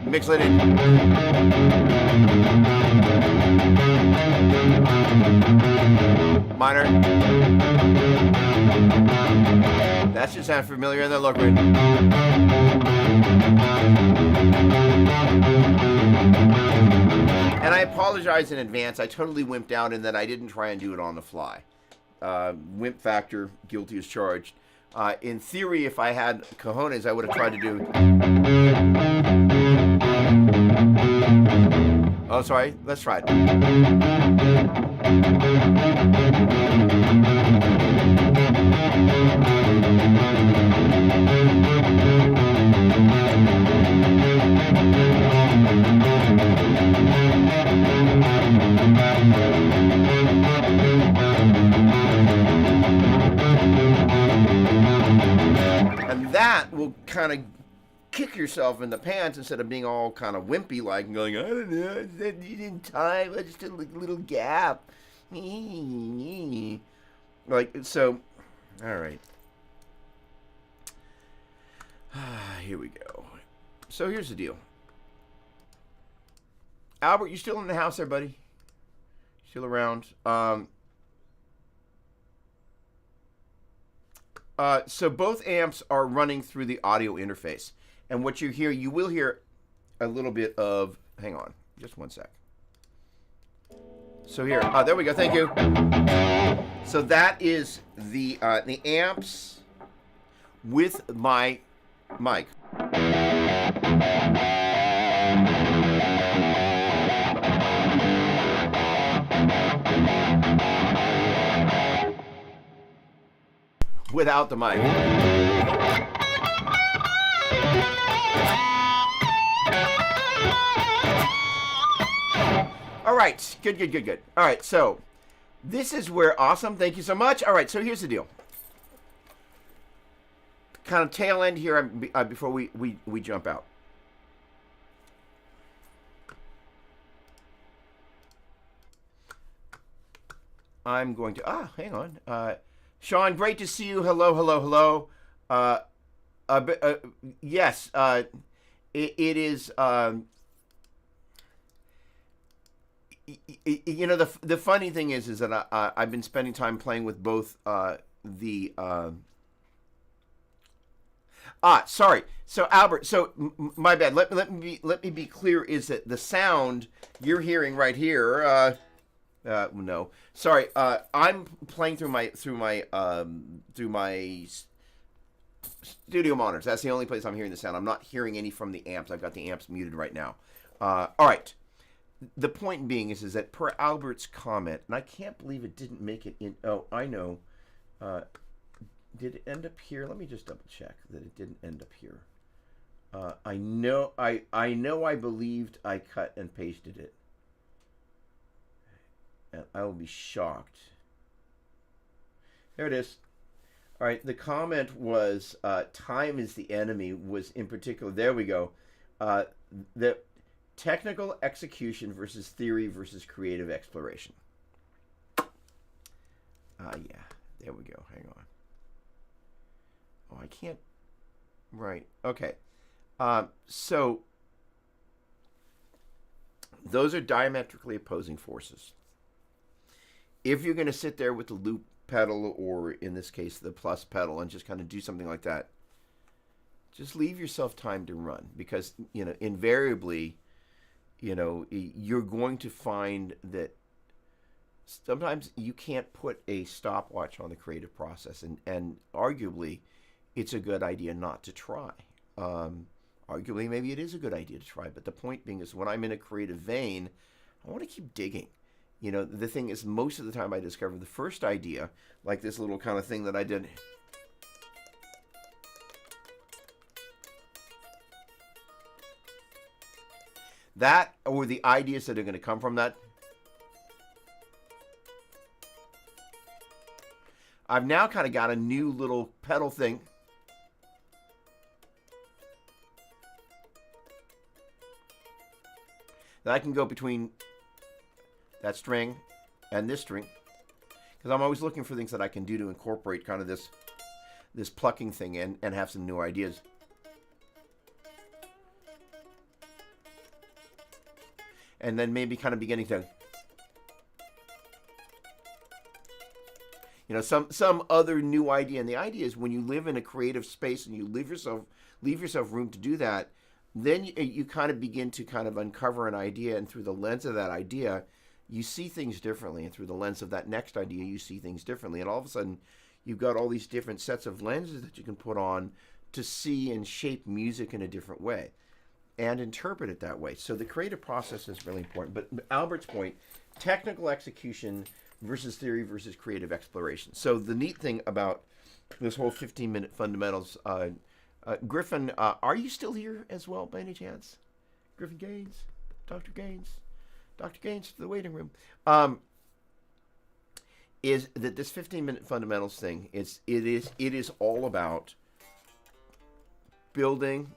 Mixed Lydian. Minor. That should sound familiar in the look grid. And I apologize in advance. I totally wimped out in that I didn't try and do it on the fly. Wimp factor, guilty as charged. In theory, if I had cojones, I would have tried to do... Oh, sorry. Let's try it. And that will kind of kick yourself in the pants instead of being all kind of wimpy like and going, I don't know, you didn't time, I just did a little gap. Like, so, all right. Here we go. So here's the deal. Albert, you still in the house there, buddy? Still around? So both amps are running through the audio interface. And what you hear, you will hear a little bit of, hang on, just one sec. So here, there we go, thank you. So that is the amps with my mic. Without the mic. All right, good. All right, so this is where, awesome, thank you so much. All right, so here's the deal. Kind of tail end here before we jump out. I'm going to, hang on. Sean, great to see you. Hello. Yes, it is, you know, the funny thing is that I've been spending time playing with both sorry. So Albert, so my bad. Let me be clear. Is that the sound you're hearing right here? No, sorry. I'm playing through my studio monitors. That's the only place I'm hearing the sound. I'm not hearing any from the amps. I've got the amps muted right now. All right. The point being is that per Albert's comment, and I can't believe it didn't make it in. Oh, I know. Did it end up here? Let me just double check that it didn't end up here. I know. I believed I cut and pasted it, and I will be shocked. There it is. All right. The comment was "time is the enemy." Was in particular. There we go. The technical execution versus theory versus creative exploration. Yeah, there we go. Hang on. Oh, I can't. Right. Okay. So those are diametrically opposing forces. If you're going to sit there with the loop pedal, or in this case, the plus pedal, and just kind of do something like that, just leave yourself time to run, because, you know, invariably, you know, you're going to find that sometimes you can't put a stopwatch on the creative process, and arguably, it's a good idea not to try. Um, Arguably, maybe it is a good idea to try, but the point being is when I'm in a creative vein, I want to keep digging. The thing is, most of the time I discover the first idea, like this little kind of thing that I did. That, or the ideas that are going to come from that, I've now kind of got a new little pedal thing. That I can go between that string and this string, because I'm always looking for things that I can do to incorporate kind of this plucking thing and have some new ideas. And then maybe kind of beginning to, some other new idea. And the idea is when you live in a creative space and you leave yourself room to do that, then you kind of begin to kind of uncover an idea, and through the lens of that idea, you see things differently, and through the lens of that next idea, you see things differently, and all of a sudden, you've got all these different sets of lenses that you can put on to see and shape music in a different way, and interpret it that way. So the creative process is really important. But Albert's point, technical execution versus theory versus creative exploration. So the neat thing about this whole 15-minute fundamentals, Griffin, are you still here as well by any chance? Griffin Gaines, Dr. Gaines to the waiting room. Is that this 15-minute fundamentals thing? It is all about building.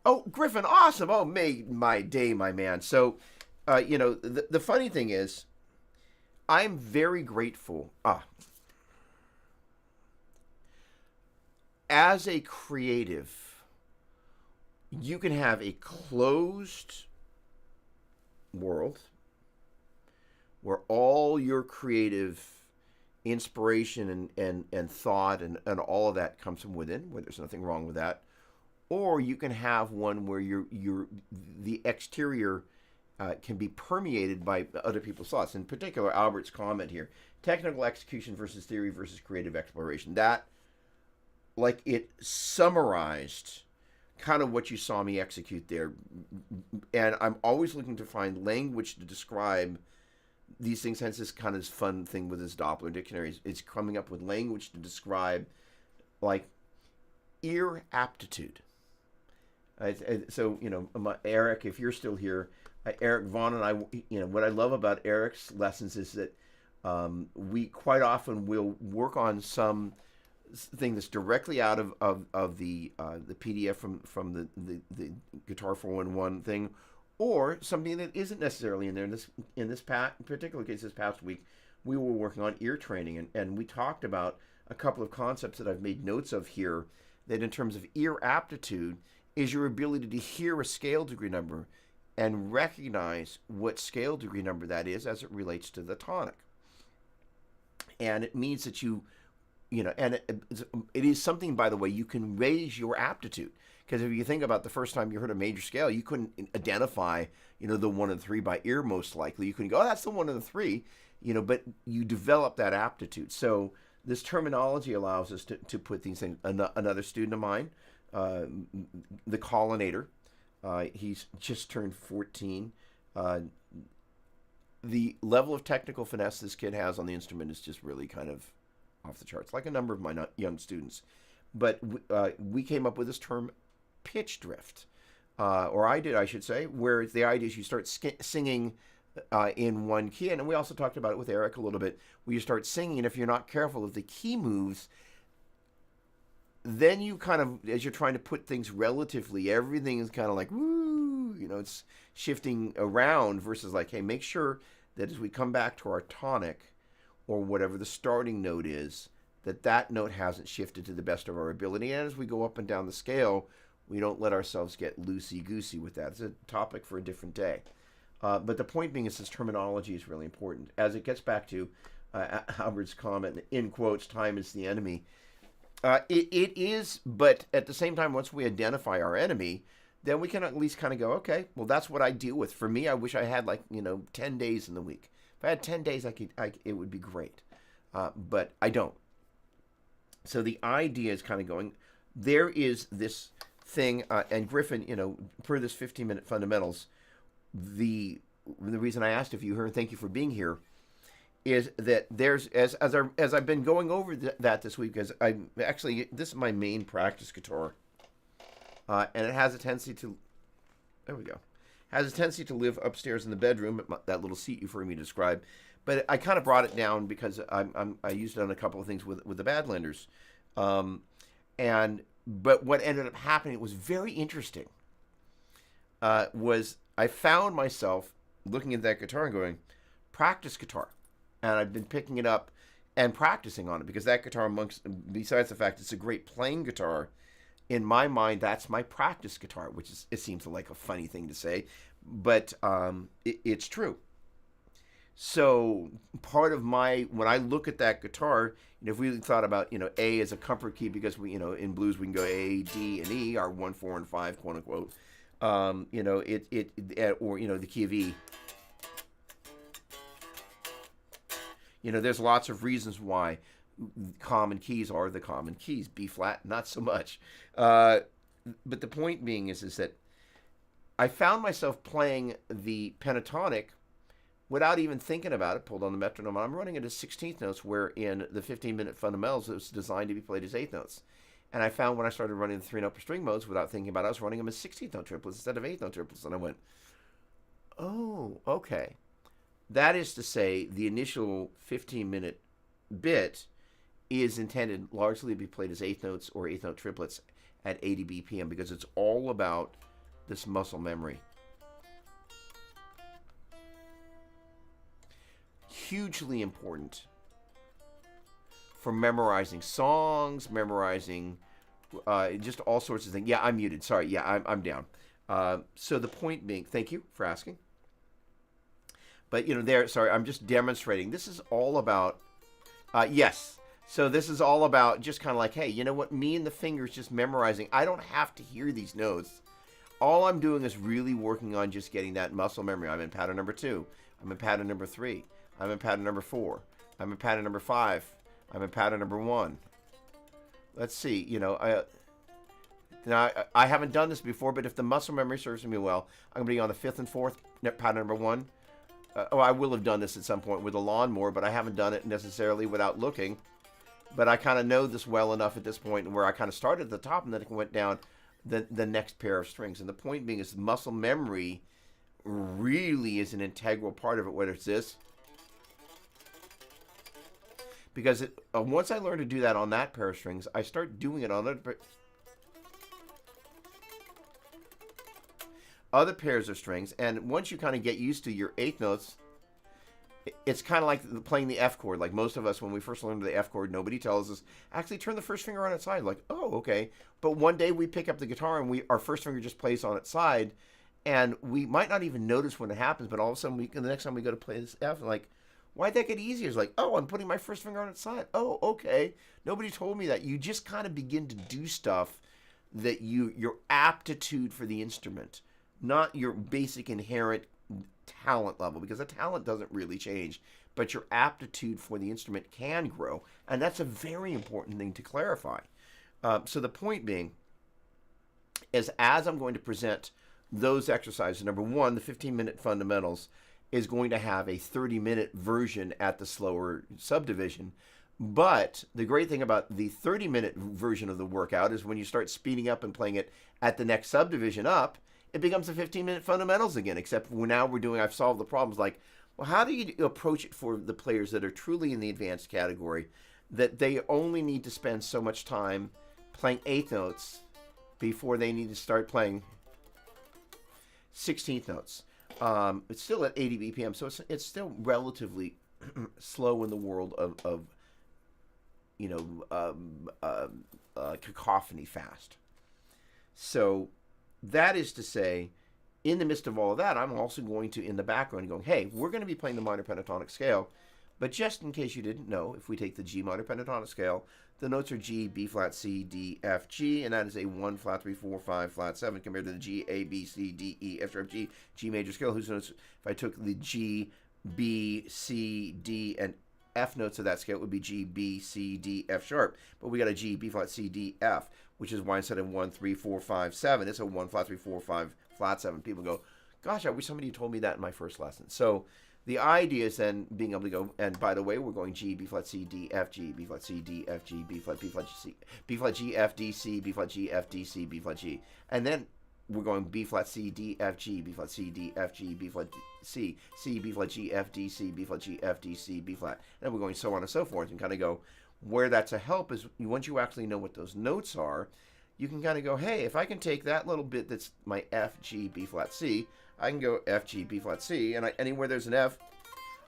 Oh, Griffin, awesome! Oh, made my day, my man. So, the funny thing is, I'm very grateful. As a creative, you can have a closed world where all your creative inspiration and thought and all of that comes from within, where there's nothing wrong with that. Or you can have one where the exterior can be permeated by other people's thoughts. In particular, Albert's comment here, technical execution versus theory versus creative exploration. That, like, it summarized kind of what you saw me execute there. And I'm always looking to find language to describe these things. Hence this kind of fun thing with this Doppler dictionary. It's coming up with language to describe, like, ear aptitude. So, Eric, if you're still here, Eric Vaughn and I, what I love about Eric's lessons is that we quite often will work on some thing that's directly out of the PDF from the Guitar 411 thing, or something that isn't necessarily in there. In this particular case, this past week, we were working on ear training, and we talked about a couple of concepts that I've made notes of here, that in terms of ear aptitude is your ability to hear a scale degree number and recognize what scale degree number that is as it relates to the tonic. And it means that and it is something, by the way, you can raise your aptitude. Because if you think about the first time you heard a major scale, you couldn't identify, the 1 and 3 by ear, most likely. You couldn't go, oh, that's the 1 and the 3, but you develop that aptitude. So this terminology allows us to put these things. Another student of mine, the Collinator, he's just turned 14. The level of technical finesse this kid has on the instrument is just really kind of off the charts, like a number of my young students. But we came up with this term, pitch drift, or I did, I should say, where the idea is you start singing in one key, and we also talked about it with Eric a little bit, where you start singing, and if you're not careful, if the key moves, then you kind of, as you're trying to put things relatively, everything is kind of like, woo, it's shifting around versus like, hey, make sure that as we come back to our tonic, or whatever the starting note is, that note hasn't shifted to the best of our ability. And as we go up and down the scale, we don't let ourselves get loosey-goosey with that. It's a topic for a different day. But the point being is this terminology is really important. As it gets back to Albert's comment, in quotes, time is the enemy. It is, but at the same time, once we identify our enemy, then we can at least kind of go, okay, well, that's what I deal with. For me, I wish I had 10 days in the week. If I had 10 days, it would be great. But I don't. So the idea is kind of going, there is this thing, and Griffin, per this 15-minute fundamentals, the reason I asked if you heard, thank you for being here, is that there's, as I've been going over that this week, because this is my main practice guitar, and it has a tendency to, there we go, has a tendency to live upstairs in the bedroom, that little seat you've heard me describe. But I kind of brought it down because I used it on a couple of things with the Badlanders, but what ended up happening, it was very interesting. Was I found myself looking at that guitar and going, practice guitar, and I've been picking it up and practicing on it because that guitar, besides the fact it's a great playing guitar, in my mind that's my practice guitar, which is, it seems like a funny thing to say, but it's true. So part of when I look at that guitar, if we thought about, A as a comfort key, because we, in blues we can go A, D, and E, our 1, 4, and 5, quote unquote. Or the key of E. There's lots of reasons why common keys are the common keys. B flat, not so much. But the point being is that I found myself playing the pentatonic without even thinking about it, pulled on the metronome. I'm running it as 16th notes, where in the 15-minute fundamentals, it was designed to be played as 8th notes. And I found when I started running the 3-note per string modes without thinking about it, I was running them as 16th note triplets instead of 8th note triplets. And I went, oh, okay. That is to say, the initial 15-minute bit is intended largely to be played as 8th notes or 8th note triplets at 80 BPM, because it's all about this muscle memory. Hugely important for memorizing songs, memorizing just all sorts of things. Yeah, I'm muted. Sorry. Yeah, I'm down. So the point being, thank you for asking. But, sorry, I'm just demonstrating. This is all about, yes. So this is all about just kind of like, hey, you know what? Me and the fingers just memorizing. I don't have to hear these notes. All I'm doing is really working on just getting that muscle memory. I'm in pattern number 2. I'm in pattern number 3. I'm in pattern number 4. I'm in pattern number 5. I'm in pattern number 1. Let's see. I haven't done this before, but if the muscle memory serves me well, I'm going to be on the 5th and 4th, pattern number 1. I will have done this at some point with a lawnmower, but I haven't done it necessarily without looking. But I kind of know this well enough at this point where I kind of started at the top and then it went down the next pair of strings. And the point being is muscle memory really is an integral part of it, whether it's this. Because once I learn to do that on that pair of strings, I start doing it on other pairs of strings. And once you kind of get used to your 8th notes, it's kind of like playing the F chord. Like most of us, when we first learned the F chord, nobody tells us, actually turn the first finger on its side. Like, oh, okay. But one day we pick up the guitar and our first finger just plays on its side. And we might not even notice when it happens, but all of a sudden, the next time we go to play this F, like, why'd that get easier? It's like, oh, I'm putting my first finger on its side. Oh, okay. Nobody told me that. You just kind of begin to do stuff that your aptitude for the instrument, not your basic inherent talent level, because the talent doesn't really change, but your aptitude for the instrument can grow. And that's a very important thing to clarify. So the point being is, as I'm going to present those exercises, number 1, the 15-minute fundamentals is going to have a 30-minute version at the slower subdivision. But the great thing about the 30-minute version of the workout is when you start speeding up and playing it at the next subdivision up, it becomes a 15-minute fundamentals again, except now I've solved the problems. Like, well, how do you approach it for the players that are truly in the advanced category, that they only need to spend so much time playing 8th notes before they need to start playing 16th notes? It's still at 80 BPM, so it's still relatively slow in the world of cacophony fast. So that is to say, in the midst of all of that, I'm also going to, in the background, going, hey, we're going to be playing the minor pentatonic scale, But just in case you didn't know, if we take the G minor pentatonic scale, the notes are G, B flat, C, D, F, G, and that is a 1 flat 3 4 5 flat 7 compared to the G, A, B, C, D, E, F sharp, G major scale. Whose notes? If I took the G, B, C, D, and F notes of that scale, it would be G, B, C, D, F sharp. But we got a G, B flat, C, D, F, which is why instead of 1 3 4 5 7, it's a 1 flat 3 4 5 flat 7. People go, gosh, I wish somebody had told me that in my first lesson. So the idea is then being able to go, and by the way, we're going G, B flat, C, D, F, G, B flat, C, D, F, G, B flat, C, B flat, G, F, D, C, B flat, G, F, D, C, B flat, G. And then we're going B flat, C, D, F, G, B flat, C, D, F, G, B flat, C, C, B flat, G, F, D, C, B flat, G, F, D, C, B flat. And then we're going so on and so forth, and kind of go, where that's a help is once you actually know what those notes are, you can kind of go, hey, if I can take that little bit that's my F, G, B flat, C, I can go F, G, B flat, C, and anywhere there's an F,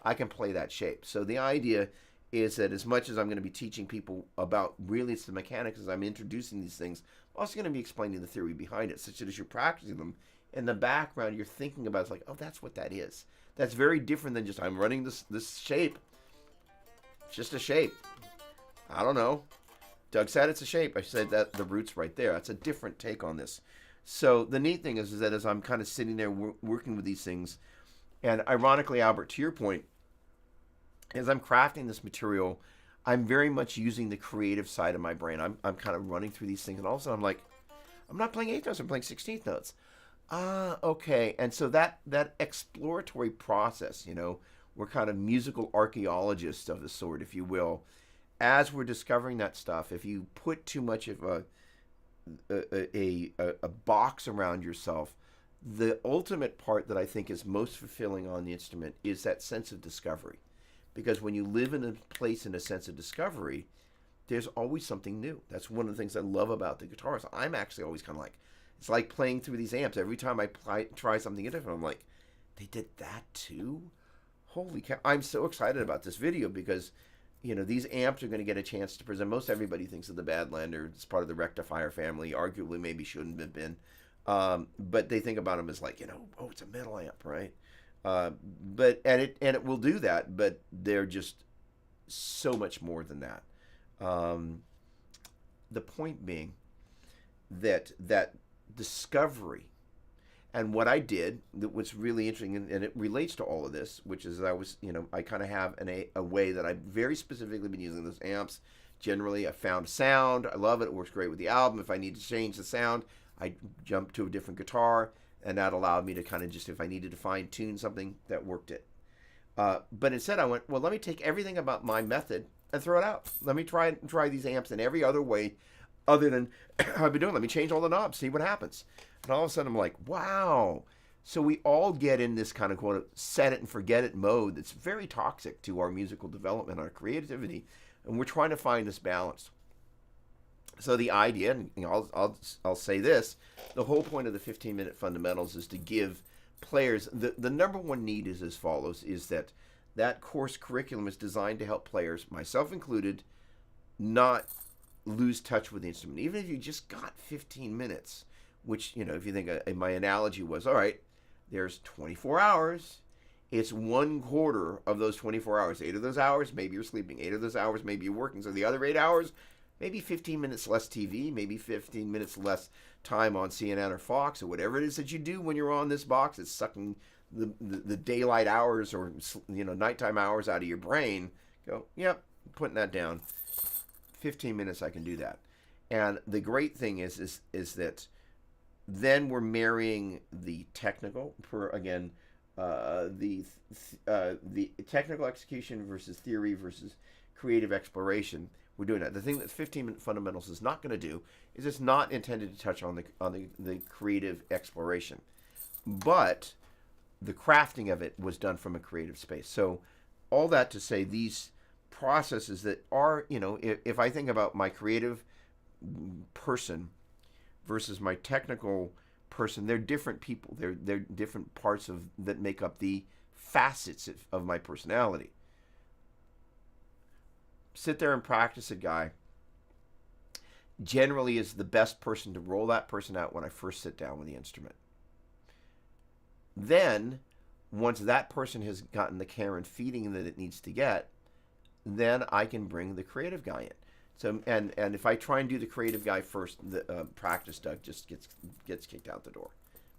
I can play that shape. So the idea is that as much as I'm going to be teaching people about really it's the mechanics as I'm introducing these things, I'm also going to be explaining the theory behind it, such that as you're practicing them, in the background you're thinking about it's like, oh, that's what that is. That's very different than just I'm running this shape. It's just a shape. I don't know. Doug said it's a shape. I said that the root's right there. That's a different take on this. So the neat thing is that as I'm kind of sitting there working with these things, and ironically, Albert, to your point, as I'm crafting this material, I'm very much using the creative side of my brain. I'm kind of running through these things, and all of a sudden I'm like, I'm not playing eighth notes, I'm playing 16th notes. Okay. And so that exploratory process, we're kind of musical archaeologists of the sort, if you will. As we're discovering that stuff, if you put too much of a box around yourself, the ultimate part that I think is most fulfilling on the instrument is that sense of discovery. Because when you live in a place in a sense of discovery, there's always something new. That's one of the things I love about the guitars. I'm actually always kind of like, it's like playing through these amps. Every time I try something different, I'm like, they did that too? Holy cow. I'm so excited about this video because, these amps are going to get a chance to present. Most everybody thinks of the Badlander. It's part of the rectifier family. Arguably, maybe shouldn't have been. But they think about them as like, oh, it's a metal amp, right? But it will do that, but they're just so much more than that. The point being that discovery, and what I did that was really interesting, and it relates to all of this, which is I kind of have a way that I've very specifically been using those amps. Generally, I found sound. I love it. It works great with the album. If I need to change the sound, I jump to a different guitar. And that allowed me to kind of just, if I needed to fine tune something, that worked it. But instead I went, well, let me take everything about my method and throw it out. Let me try these amps in every other way other than I've been doing. Let me change all the knobs, see what happens. And all of a sudden I'm like, wow. So we all get in this kind of quote, set it and forget it mode that's very toxic to our musical development, our creativity. And we're trying to find this balance. So the idea, and I'll say this, the whole point of the 15-minute fundamentals is to give players, the number one need is as follows, is that course curriculum is designed to help players, myself included, not lose touch with the instrument. Even if you just got 15 minutes, which, if you think my analogy was, all right, there's 24 hours. It's 1/4 of those 24 hours. 8 of those hours, maybe you're sleeping. 8 of those hours, maybe you're working. So the other 8 hours, maybe 15 minutes less TV, maybe 15 minutes less time on CNN or Fox or whatever it is that you do when you're on this box. It's sucking the daylight hours or nighttime hours out of your brain. Go, yep, putting that down. 15 minutes, I can do that. And the great thing is that then we're marrying the technical the technical execution versus theory versus creative exploration. We're doing that. The thing that 15-minute fundamentals is not going to do is it's not intended to touch on the creative exploration, but the crafting of it was done from a creative space. So all that to say, these processes that are, if I think about my creative person versus my technical person, they're different people. They're different parts that make up the facets of my personality. Sit there and practice it, guy, generally is the best person to roll that person out when I first sit down with the instrument. Then, once that person has gotten the care and feeding that it needs to get, then I can bring the creative guy in. So and if I try and do the creative guy first, the practice duck just gets kicked out the door.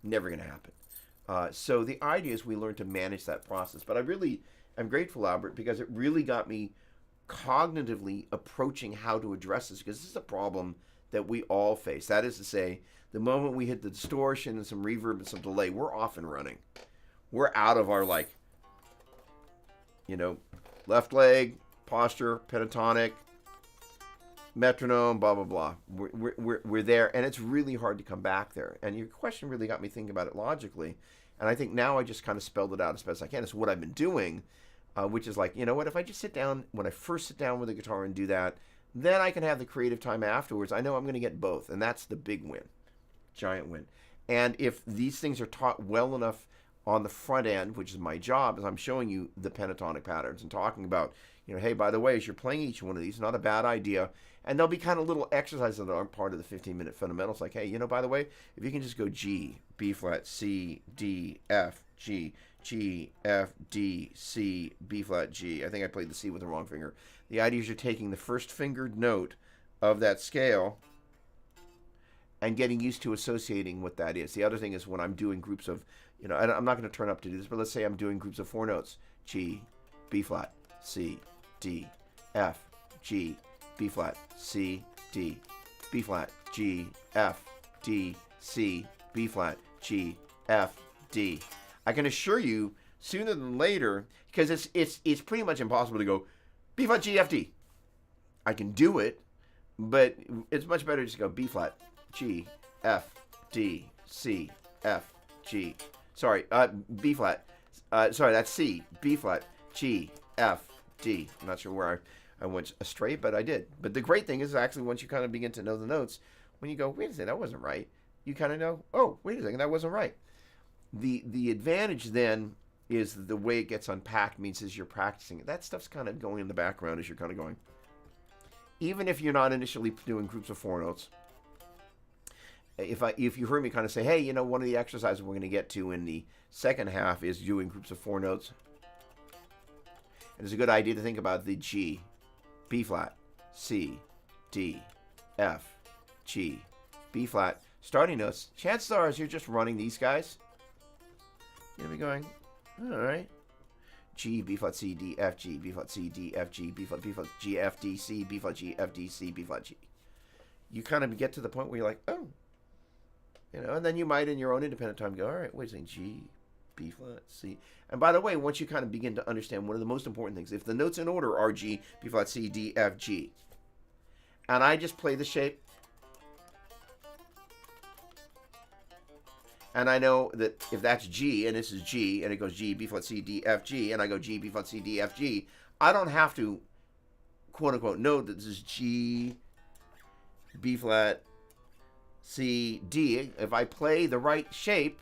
Never going to happen. So the idea is we learn to manage that process. But I really am grateful, Albert, because it really got me cognitively approaching how to address this, because this is a problem that we all face. That is to say, the moment we hit the distortion and some reverb and some delay, we're off and running. We're out of our, like, left leg, posture, pentatonic, metronome, blah, blah, blah. We're there, and it's really hard to come back there. And your question really got me thinking about it logically. And I think now I just kind of spelled it out as best I can. It's what I've been doing, which is like, you know what, if I just sit down, when I first sit down with the guitar and do that, then I can have the creative time afterwards. I know I'm going to get both, and that's the big win, giant win. And if these things are taught well enough on the front end, which is my job, is I'm showing you the pentatonic patterns and talking about, hey, by the way, as you're playing each one of these, not a bad idea. And there'll be kind of little exercises that aren't part of the 15-minute fundamentals, like, hey, by the way, if you can just go G, B flat, C, D, F, G, G, F, D, C, B flat, G. I think I played the C with the wrong finger. The idea is you're taking the first fingered note of that scale and getting used to associating what that is. The other thing is when I'm doing groups of, I'm not going to turn up to do this, but let's say I'm doing groups of 4 notes. G, B flat, C, D, F, G, B flat, C, D, B flat, G, F, D, C, B flat, G, F, D. I can assure you, sooner than later, because it's pretty much impossible to go B flat, G, F, D. I can do it, but it's much better just to go B flat, G, F, D, C, F, G. Sorry, B flat. Sorry, that's C, B flat, G, F, D. I'm not sure where I went astray, but I did. But the great thing is actually once you kind of begin to know the notes, when you go, wait a second, that wasn't right, you kind of know, oh, wait a second, that wasn't right. The advantage then is the way it gets unpacked means as you're practicing it. That stuff's kind of going in the background as you're kind of going. Even if you're not initially doing groups of 4 notes, if you heard me kind of say, hey, one of the exercises we're going to get to in the second half is doing groups of 4 notes. And it's a good idea to think about the G, B flat, C, D, F, G, B flat. Starting notes, chances are as you're just running these guys, you're going to be going, all right. G, B flat, C, D, F, G, B flat, C, D, F, G, B flat, G, F, D, C, B flat, G, F, D, C, B flat, G. You kind of get to the point where you're like, oh. And then you might in your own independent time go, all right, wait a second, G, B flat, C. And by the way, once you kind of begin to understand one of the most important things, if the notes in order are G, B flat, C, D, F, G, and I just play the shape, and I know that if that's G, and this is G, and it goes G, B flat, C, D, F, G, and I go G, B flat, C, D, F, G, I don't have to, quote unquote, know that this is G, B flat, C, D. If I play the right shape,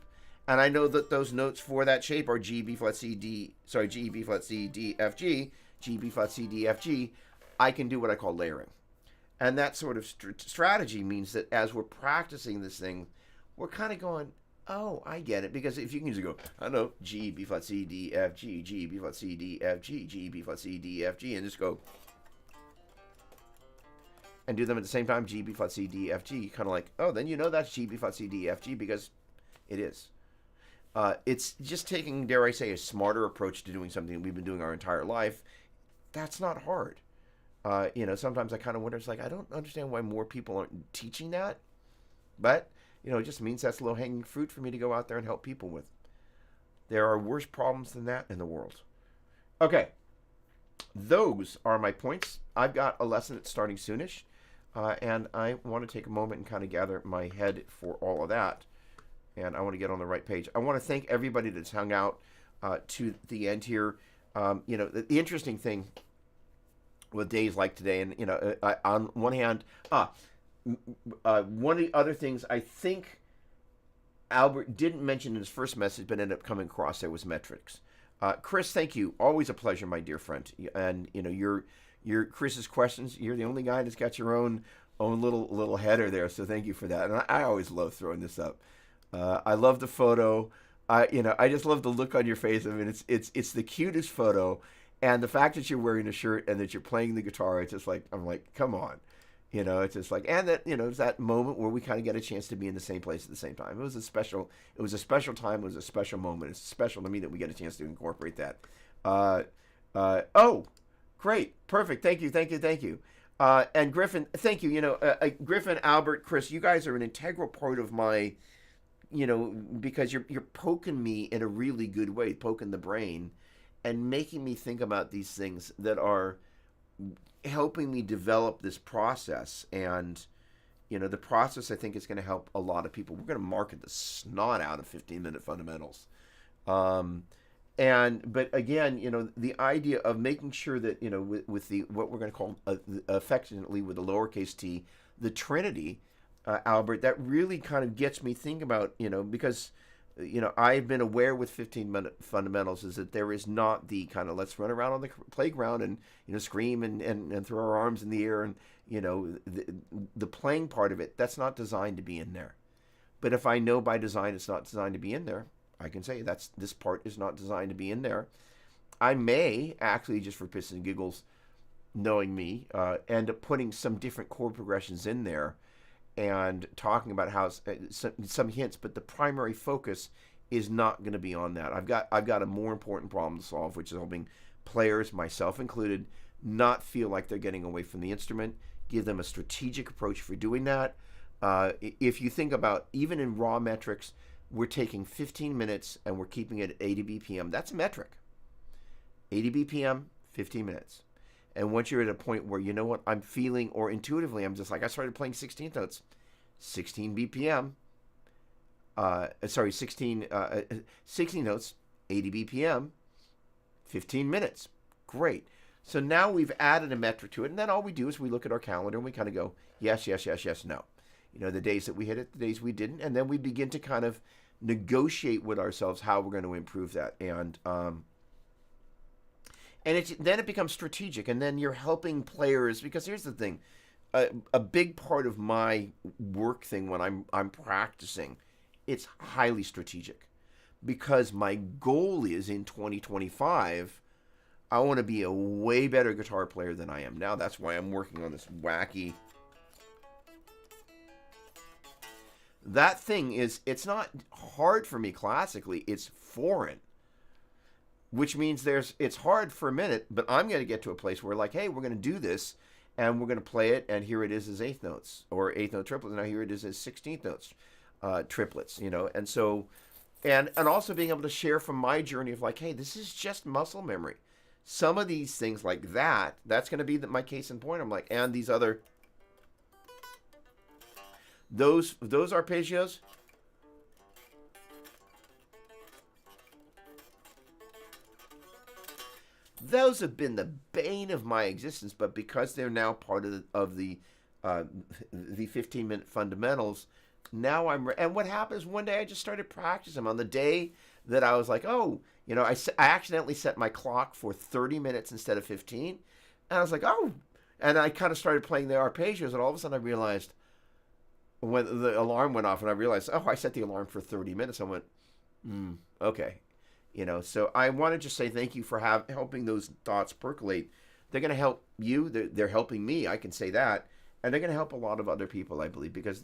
and I know that those notes for that shape are G, B flat, C, D, G, B flat, C, D, F, G, G, B flat, C, D, F, G, I can do what I call layering. And that sort of strategy means that as we're practicing this thing, we're kind of going, oh, I get it. Because if you can just go, I don't know, G, B flat, C, D, F, G, G, B flat, C, D, F, G, G, B flat, C, D, F, G, and just go, and do them at the same time, G, B flat, C, D, F, G, kind of like, oh, then that's G, B flat, C, D, F, G, because it is. It's just taking, dare I say, a smarter approach to doing something that we've been doing our entire life. That's not hard. Sometimes I kind of wonder, it's like, I don't understand why more people aren't teaching that. But, it just means that's low-hanging fruit for me to go out there and help people with. There are worse problems than that in the world. Okay. Those are my points. I've got a lesson that's starting soonish. And I want to take a moment and kind of gather my head for all of that. And I want to get on the right page. I want to thank everybody that's hung out to the end here. The interesting thing with days like today, and, on one hand, one of the other things I think Albert didn't mention in his first message, but ended up coming across there was metrics. Chris, thank you. Always a pleasure, my dear friend. And, your Chris's questions, you're the only guy that's got your own little header there, so thank you for that. And I always love throwing this up. I love the photo. I just love the look on your face. I mean, it's the cutest photo, And the fact that you're wearing a shirt and that you're playing the guitar, it's just like, I'm like, come on. It's just like, and that, it's that moment where we kind of get a chance to be in the same place at the same time. It was a special time. It was a special moment. It's special to me that we get a chance to incorporate that. Uh, oh, great. Perfect. Thank you. Thank you. Thank you. And Griffin, thank you. Griffin, Albert, Chris, you guys are an integral part of my, because you're poking me in a really good way, poking the brain and making me think about these things that are helping me develop this process. And the process, I think, is going to help a lot of people. We're going to market the snot out of 15-minute fundamentals. But again, the idea of making sure that, with the, what we're going to call affectionately with the lowercase t, the Trinity, Albert, that really kind of gets me thinking about, because I've been aware with 15-minute fundamentals is that there is not the kind of let's run around on the playground and scream and throw our arms in the air and the playing part of it. That's not designed to be in there. But if I know by design it's not designed to be in there, I can say this part is not designed to be in there. I may actually, just for piss and giggles, knowing me, end up putting some different chord progressions in there and talking about how some hints, but the primary focus is not going to be on that. I've got a more important problem to solve, which is helping players, myself included, not feel like they're getting away from the instrument. Give them a strategic approach for doing that. If you think about, even in raw metrics, we're taking 15 minutes and we're keeping it at 80 BPM. That's a metric. 80 BPM, 15 minutes. And once you're at a point where, you know what, I'm feeling, or intuitively, I'm just like, I started playing 16th notes, 16 BPM, 16 notes, 80 BPM, 15 minutes. Great. So now we've added a metric to it, and then all we do is we look at our calendar and we kind of go, yes, yes, yes, yes, no. The days that we hit it, the days we didn't, and then we begin to kind of negotiate with ourselves how we're going to improve that. And then it becomes strategic, and then you're helping players, because here's the thing, a big part of my work thing when I'm practicing, it's highly strategic, because my goal is in 2025, I want to be a way better guitar player than I am now. That's why I'm working on this wacky. That thing it's not hard for me classically, it's foreign. Which means it's hard for a minute, but I'm going to get to a place where like, hey, we're going to do this, and we're going to play it, and here it is as eighth notes, or eighth note triplets, and now here it is as 16th notes, triplets, and so, and also being able to share from my journey of like, hey, this is just muscle memory. Some of these things like that's going to be my case in point. I'm like, and these other, those arpeggios, those have been the bane of my existence, but because they're now part of the 15-minute fundamentals, now and what happened is one day I just started practicing them. On the day that I was like, oh, I accidentally set my clock for 30 minutes instead of 15, and I was like, oh, and I kind of started playing the arpeggios, and all of a sudden I realized, when the alarm went off, and I realized, oh, I set the alarm for 30 minutes, I went, okay. So I want to just say thank you for helping those thoughts percolate. They're going to help you. They're helping me. I can say that. And they're going to help a lot of other people, I believe, because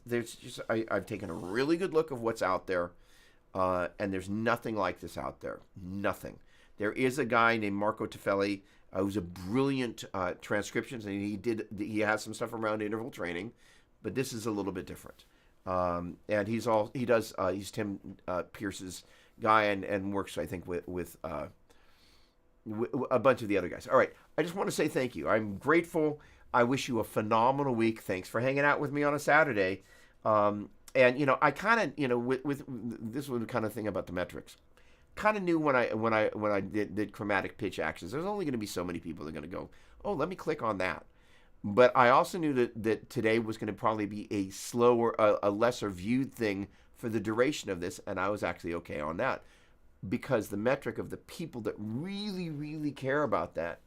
I've taken a really good look of what's out there. And there's nothing like this out there. Nothing. There is a guy named Marco Tefeli who's a brilliant transcriptions, and he has some stuff around interval training, but this is a little bit different. And he's Tim Pierce's guy and works, I think, with a bunch of the other guys. All right, I just want to say thank you. I'm grateful. I wish you a phenomenal week. Thanks for hanging out with me on a Saturday. And I kind of with this was the kind of thing about the metrics. Kind of knew when I did chromatic pitch actions, there's only going to be so many people that are going to go, oh, let me click on that. But I also knew that today was going to probably be a slower, a lesser viewed thing for the duration of this, and I was actually okay on that, because the metric of the people that really, really care about that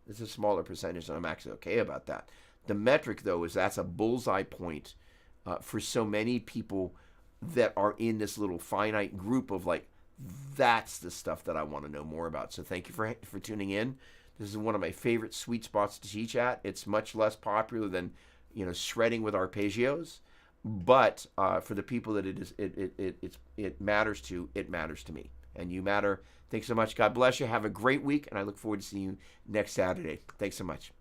is a smaller percentage, and I'm actually okay about that. The metric, though, is that's a bullseye point for so many people that are in this little finite group of like, That's the stuff that I want to know more about. So thank you for tuning in. This is one of my favorite sweet spots to teach at. It's much less popular than, shredding with arpeggios, but for the people that it matters to, it matters to me, and you matter. Thanks so much. God bless you. Have a great week, and I look forward to seeing you next Saturday. Thanks so much.